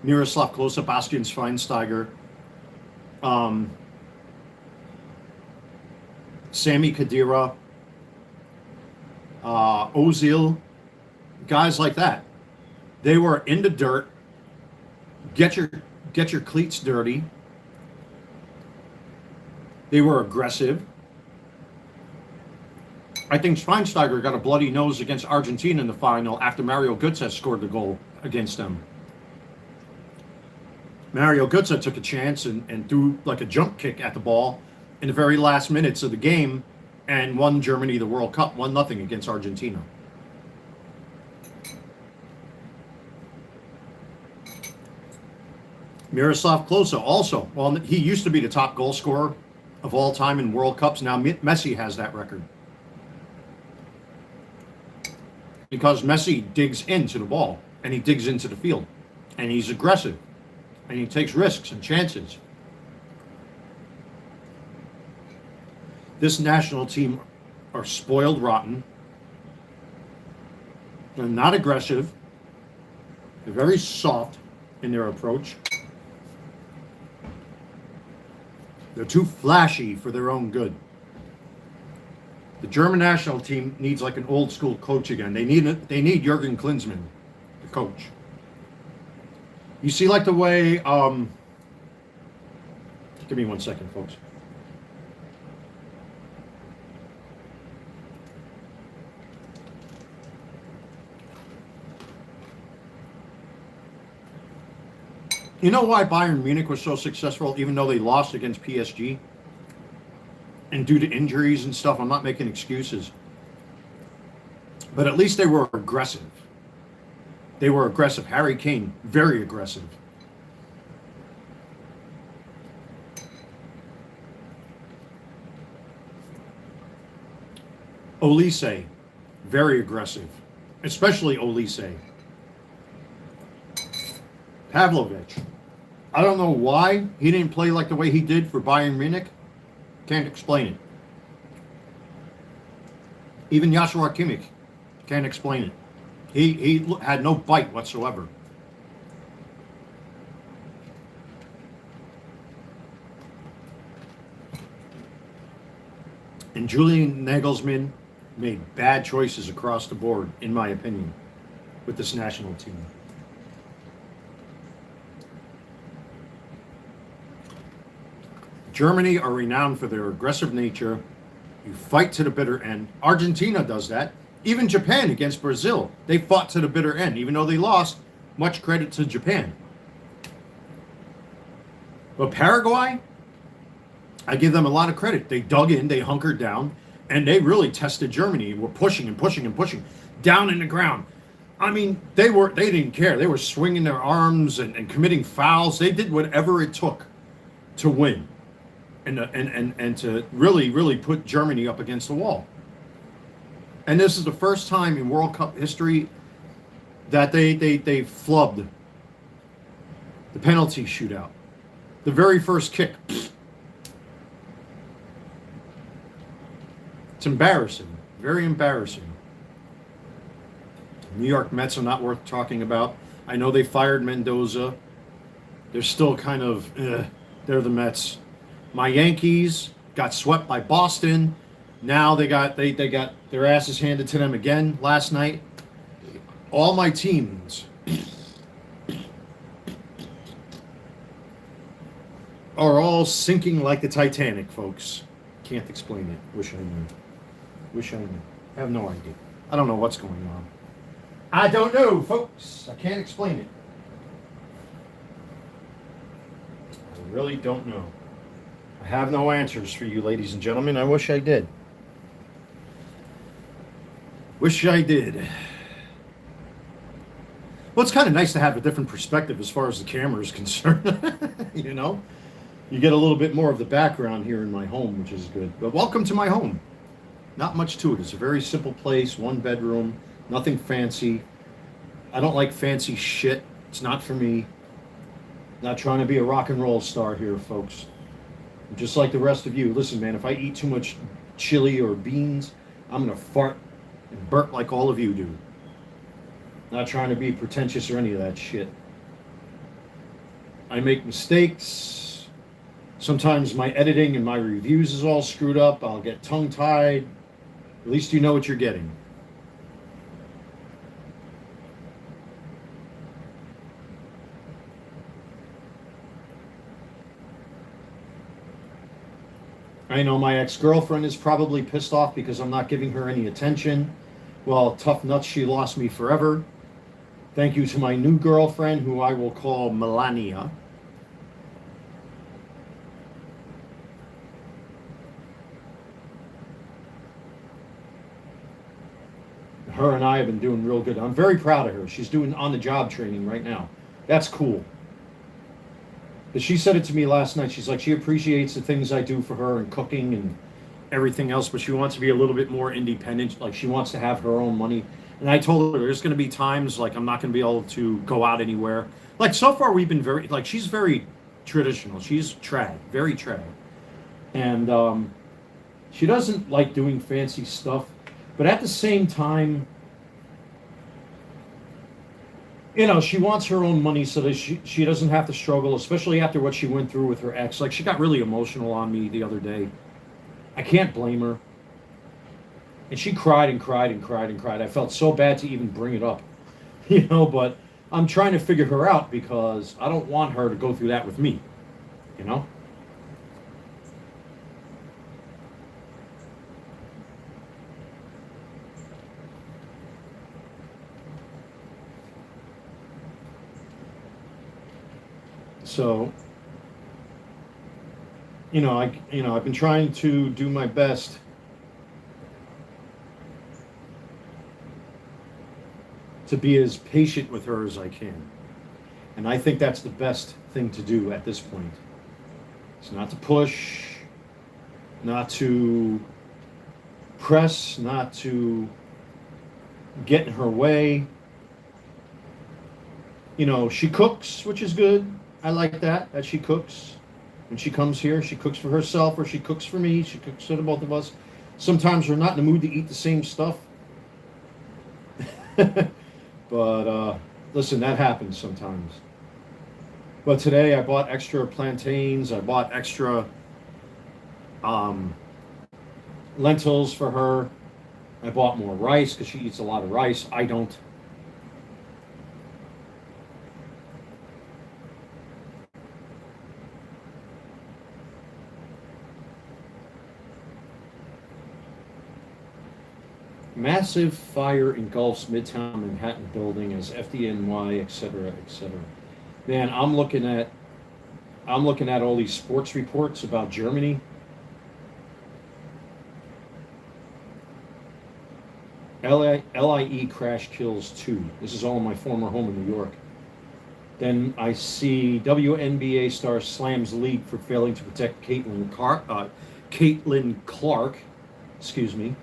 Miroslav Klose, Bastian Schweinsteiger, Sami Khedira, Ozil, guys like that. They were in the dirt. Get your cleats dirty. They were aggressive. I think Schweinsteiger got a bloody nose against Argentina in the final after Mario Götze scored the goal against them. Mario Götze took a chance and threw like a jump kick at the ball in the very last minutes of the game and won Germany the World Cup, 1-0 against Argentina. Miroslav Klose also, well, he used to be the top goal scorer of all time in World Cups. Now Messi has that record. Because Messi digs into the ball, and he digs into the field, and he's aggressive, and he takes risks and chances. This national team are spoiled rotten. They're not aggressive. They're very soft in their approach. They're too flashy for their own good. The German national team needs like an old school coach again. They need Jurgen Klinsmann, the coach. You see, like the way, give me 1 second, folks. You know why Bayern Munich was so successful, even though they lost against PSG? And due to injuries and stuff, I'm not making excuses. But at least they were aggressive. They were aggressive. Harry Kane, very aggressive. Olise, very aggressive. Especially Olise. Pavlovic. I don't know why he didn't play like the way he did for Bayern Munich. Can't explain it. Even Joshua Kimmich can't explain it. He had no bite whatsoever. And Julian Nagelsmann made bad choices across the board, in my opinion, with this national team. Germany are renowned for their aggressive nature. You fight to the bitter end. Argentina does that. Even Japan against Brazil, they fought to the bitter end. Even though they lost, much credit to Japan. But Paraguay, I give them a lot of credit. They dug in, they hunkered down, and they really tested Germany. Were pushing and pushing and pushing down in the ground. I mean, they didn't care. They were swinging their arms and committing fouls. They did whatever it took to win. And to really put Germany up against the wall. And this is the first time in World Cup history that they flubbed the penalty shootout. The very first kick. It's embarrassing. Very embarrassing. New York Mets are not worth talking about. I know they fired Mendoza. They're still kind of, they're the Mets. My Yankees got swept by Boston. Now they got their asses handed to them again last night. All my teams are all sinking like the Titanic, folks. Can't explain it. Wish I knew. Wish I knew. I have no idea. I don't know what's going on. I don't know, folks. I can't explain it. I really don't know. I have no answers for you, ladies and gentlemen. I wish I did. Wish I did. Well, it's kind of nice to have a different perspective as far as the camera is concerned. You know? You get a little bit more of the background here in my home, which is good. But welcome to my home. Not much to it. It's a very simple place, one bedroom, nothing fancy. I don't like fancy shit. It's not for me. Not trying to be a rock and roll star here, folks. Just like the rest of you. Listen, man, if I eat too much chili or beans, I'm going to fart and burp like all of you do. Not trying to be pretentious or any of that shit. I make mistakes. Sometimes my editing and my reviews is all screwed up. I'll get tongue-tied. At least you know what you're getting. I know my ex-girlfriend is probably pissed off because I'm not giving her any attention. Well, tough nuts, she lost me forever. Thank you to my new girlfriend, who I will call Melania. Her and I have been doing real good. I'm very proud of her. She's doing on-the-job training right now. That's cool. But she said it to me last night. She's like, she appreciates the things I do for her and cooking and everything else, but she wants to be a little bit more independent. Like, she wants to have her own money. And I told her there's going to be times, like, I'm not going to be able to go out anywhere. Like, so far we've been very, like, she's very traditional. She's trad, very trad. And she doesn't like doing fancy stuff. But at the same time, you know, she wants her own money so that she doesn't have to struggle, especially after what she went through with her ex. Like, she got really emotional on me the other day. I can't blame her. And she cried and cried and cried and cried. I felt so bad to even bring it up, you know, but I'm trying to figure her out because I don't want her to go through that with me, you know? So, I've been trying to do my best to be as patient with her as I can. And I think that's the best thing to do at this point. It's not to push, not to press, not to get in her way. She cooks, which is good. I like that she cooks. When she comes here, she cooks for herself or she cooks for me. She cooks for the both of us. Sometimes we're not in the mood to eat the same stuff. But listen, that happens sometimes. But today I bought extra plantains. I bought extra lentils for her. I bought more rice because she eats a lot of rice. I don't. Massive fire engulfs Midtown Manhattan building as FDNY, etc., etc. Man, I'm looking at all these sports reports about Germany. LIE crash kills 2. This is all in my former home in New York. Then I see WNBA star slams league for failing to protect Caitlin Clark. Excuse me.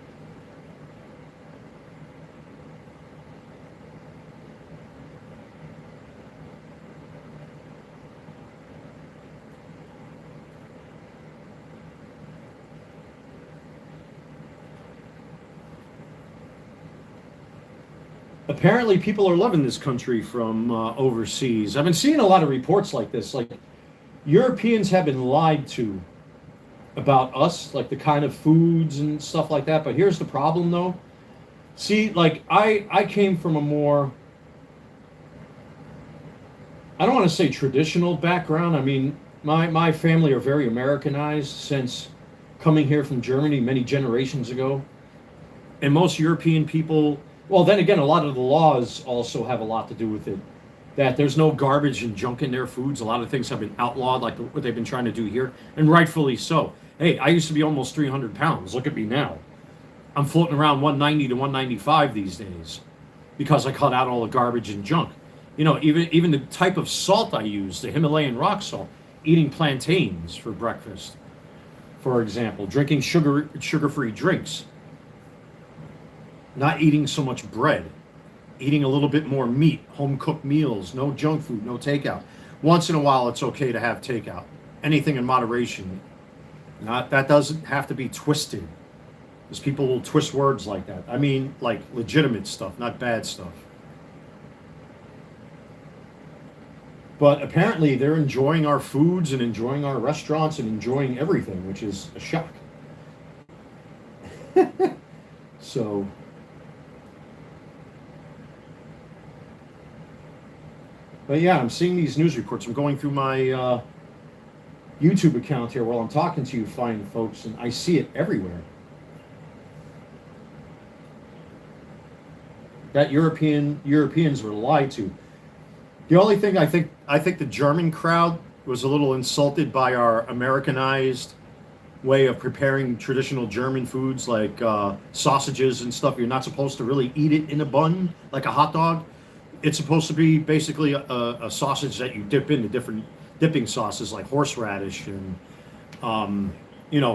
Apparently, people are loving this country from overseas. I've been seeing a lot of reports like this. Like, Europeans have been lied to about us, like the kind of foods and stuff like that. But here's the problem, though. See, like, I came from a more, I don't want to say traditional background. I mean, my family are very Americanized since coming here from Germany many generations ago. And most European people, well, then again, a lot of the laws also have a lot to do with it. That there's no garbage and junk in their foods. A lot of things have been outlawed, like what they've been trying to do here, and rightfully so. Hey, I used to be almost 300 pounds. Look at me now. I'm floating around 190 to 195 these days because I cut out all the garbage and junk. Even the type of salt I use, the Himalayan rock salt, eating plantains for breakfast, for example, drinking sugar-free drinks. Not eating so much bread, eating a little bit more meat, home-cooked meals, no junk food, no takeout. Once in a while, it's okay to have takeout. Anything in moderation. That doesn't have to be twisted, because people will twist words like that. I mean, like legitimate stuff, not bad stuff. But apparently, they're enjoying our foods and enjoying our restaurants and enjoying everything, which is a shock. So. But yeah, I'm seeing these news reports. I'm going through my YouTube account here while I'm talking to you fine folks, and I see it everywhere. That Europeans were lied to. The only thing I think the German crowd was a little insulted by our Americanized way of preparing traditional German foods like sausages and stuff. You're not supposed to really eat it in a bun like a hot dog. It's supposed to be basically a sausage that you dip into different dipping sauces like horseradish and,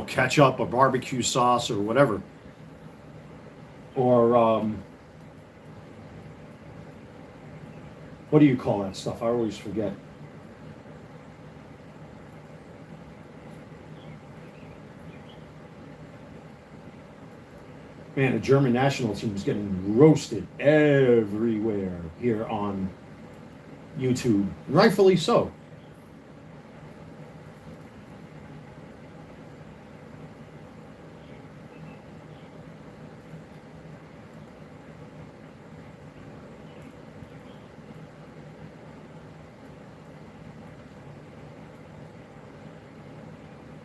ketchup or barbecue sauce or whatever. Or, what do you call that stuff? I always forget. Man, the German national team is getting roasted everywhere here on YouTube. Rightfully so.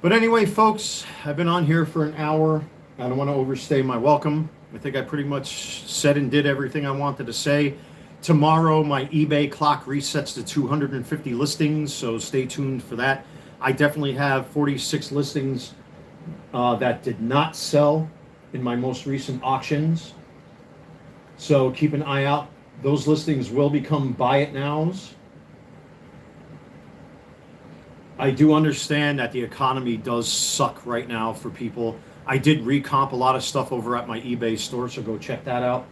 But anyway, folks, I've been on here for an hour. I don't want to overstay my welcome. I think I pretty much said and did everything I wanted to say. Tomorrow, my eBay clock resets to 250 listings, so stay tuned for that. I definitely have 46 listings that did not sell in my most recent auctions. So keep an eye out. Those listings will become buy it nows. I do understand that the economy does suck right now for people. I did recomp a lot of stuff over at my eBay store, so go check that out.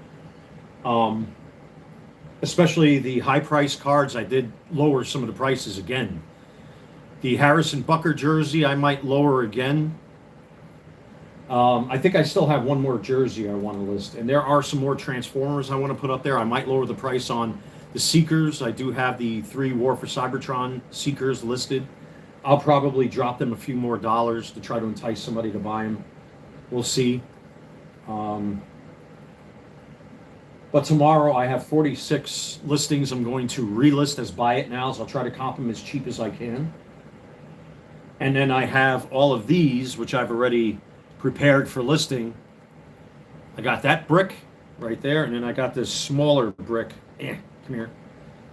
Especially the high price cards, I did lower some of the prices again. The Harrison Bucker jersey, I might lower again. I think I still have one more jersey I want to list, and there are some more Transformers I want to put up there. I might lower the price on the Seekers. I do have the 3 War for Cybertron Seekers listed. I'll probably drop them a few more dollars to try to entice somebody to buy them. We'll see. But tomorrow I have 46 listings I'm going to relist as buy it nows. I'll try to comp them as cheap as I can. And then I have all of these, which I've already prepared for listing. I got that brick right there, and then I got this smaller brick, come here,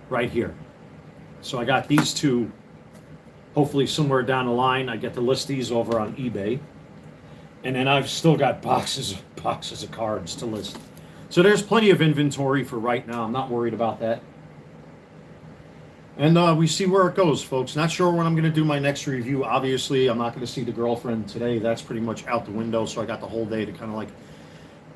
right here. So I got these two. Hopefully somewhere down the line I get to list these over on eBay. And then I've still got boxes of cards to list. So there's plenty of inventory for right now. I'm not worried about that. And we see where it goes, folks. Not sure when I'm going to do my next review. Obviously, I'm not going to see the girlfriend today. That's pretty much out the window, so I got the whole day to kind of like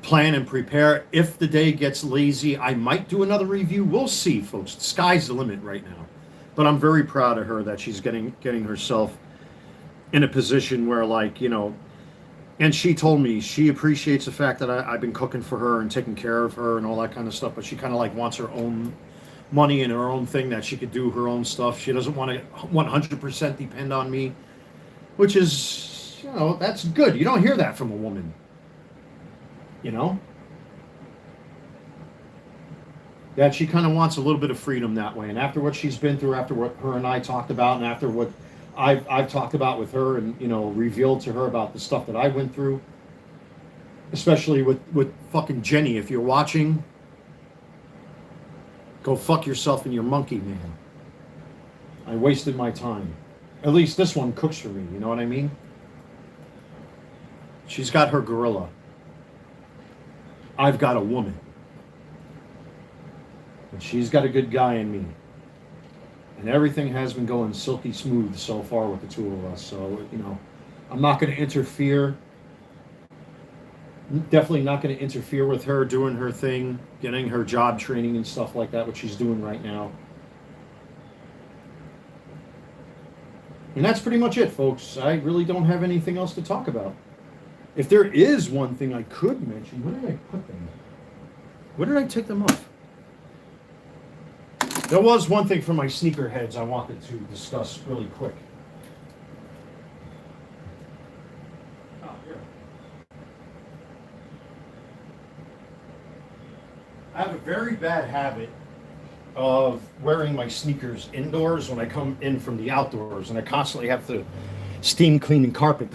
plan and prepare. If the day gets lazy, I might do another review. We'll see, folks. The sky's the limit right now. But I'm very proud of her that she's getting herself in a position where, like, you know, and she told me she appreciates the fact that I've been cooking for her and taking care of her and all that kind of stuff, but she kind of like wants her own money and her own thing, that she could do her own stuff. She doesn't want to 100% depend on me, which is, you know, that's good. You don't hear that from a woman, you know? That she kind of wants a little bit of freedom that way. And after what she's been through, after what her and I talked about, and after what I've talked about with her and, you know, revealed to her about the stuff that I went through, especially with fucking Jenny. If you're watching, go fuck yourself and your monkey, man. I wasted my time. At least this one cooks for me, you know what I mean? She's got her gorilla. I've got a woman. And she's got a good guy in me. And everything has been going silky smooth so far with the two of us. So, you know, I'm not going to interfere. Definitely not going to interfere with her doing her thing, getting her job training and stuff like that, what she's doing right now. And that's pretty much it, folks. I really don't have anything else to talk about. If there is one thing I could mention, where did I put them? Where did I take them off? There was one thing for my sneakerheads I wanted to discuss really quick. Oh, here. I have a very bad habit of wearing my sneakers indoors when I come in from the outdoors, and I constantly have to steam clean and carpet.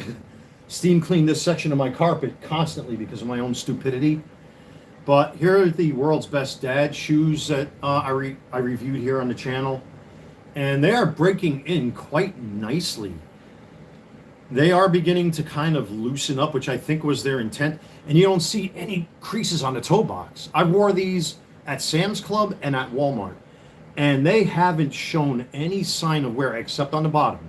Steam clean this section of my carpet constantly because of my own stupidity. But here are the world's best dad shoes that I reviewed here on the channel. And they are breaking in quite nicely. They are beginning to kind of loosen up, which I think was their intent. And you don't see any creases on the toe box. I wore these at Sam's Club and at Walmart. And they haven't shown any sign of wear except on the bottom.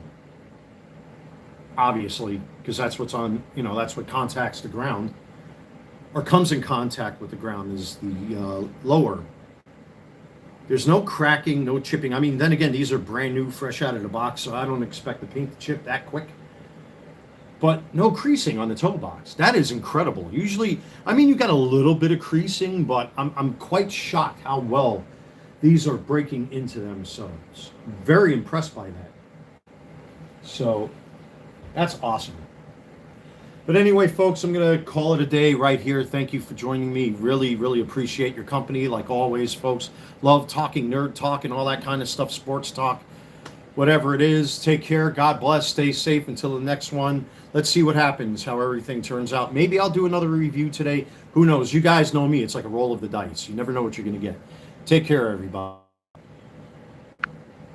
Obviously, because that's what's on, you know, that's what contacts the ground. Or comes in contact with the ground is the lower. There's no cracking, no chipping. I mean, then again, these are brand new, fresh out of the box, so I don't expect the paint to chip that quick. But no creasing on the toe box. That is incredible. Usually, I mean, you got a little bit of creasing, but I'm quite shocked how well these are breaking into themselves. Very impressed by that. So, that's awesome. But anyway, folks, I'm going to call it a day right here. Thank you for joining me. Really, really appreciate your company. Like always, folks, love talking nerd talk and all that kind of stuff, sports talk. whatever it is, take care. God bless. Stay safe until the next one. Let's see what happens, how everything turns out. Maybe I'll do another review today. Who knows? You guys know me. It's like a roll of the dice. You never know what you're going to get. Take care, everybody.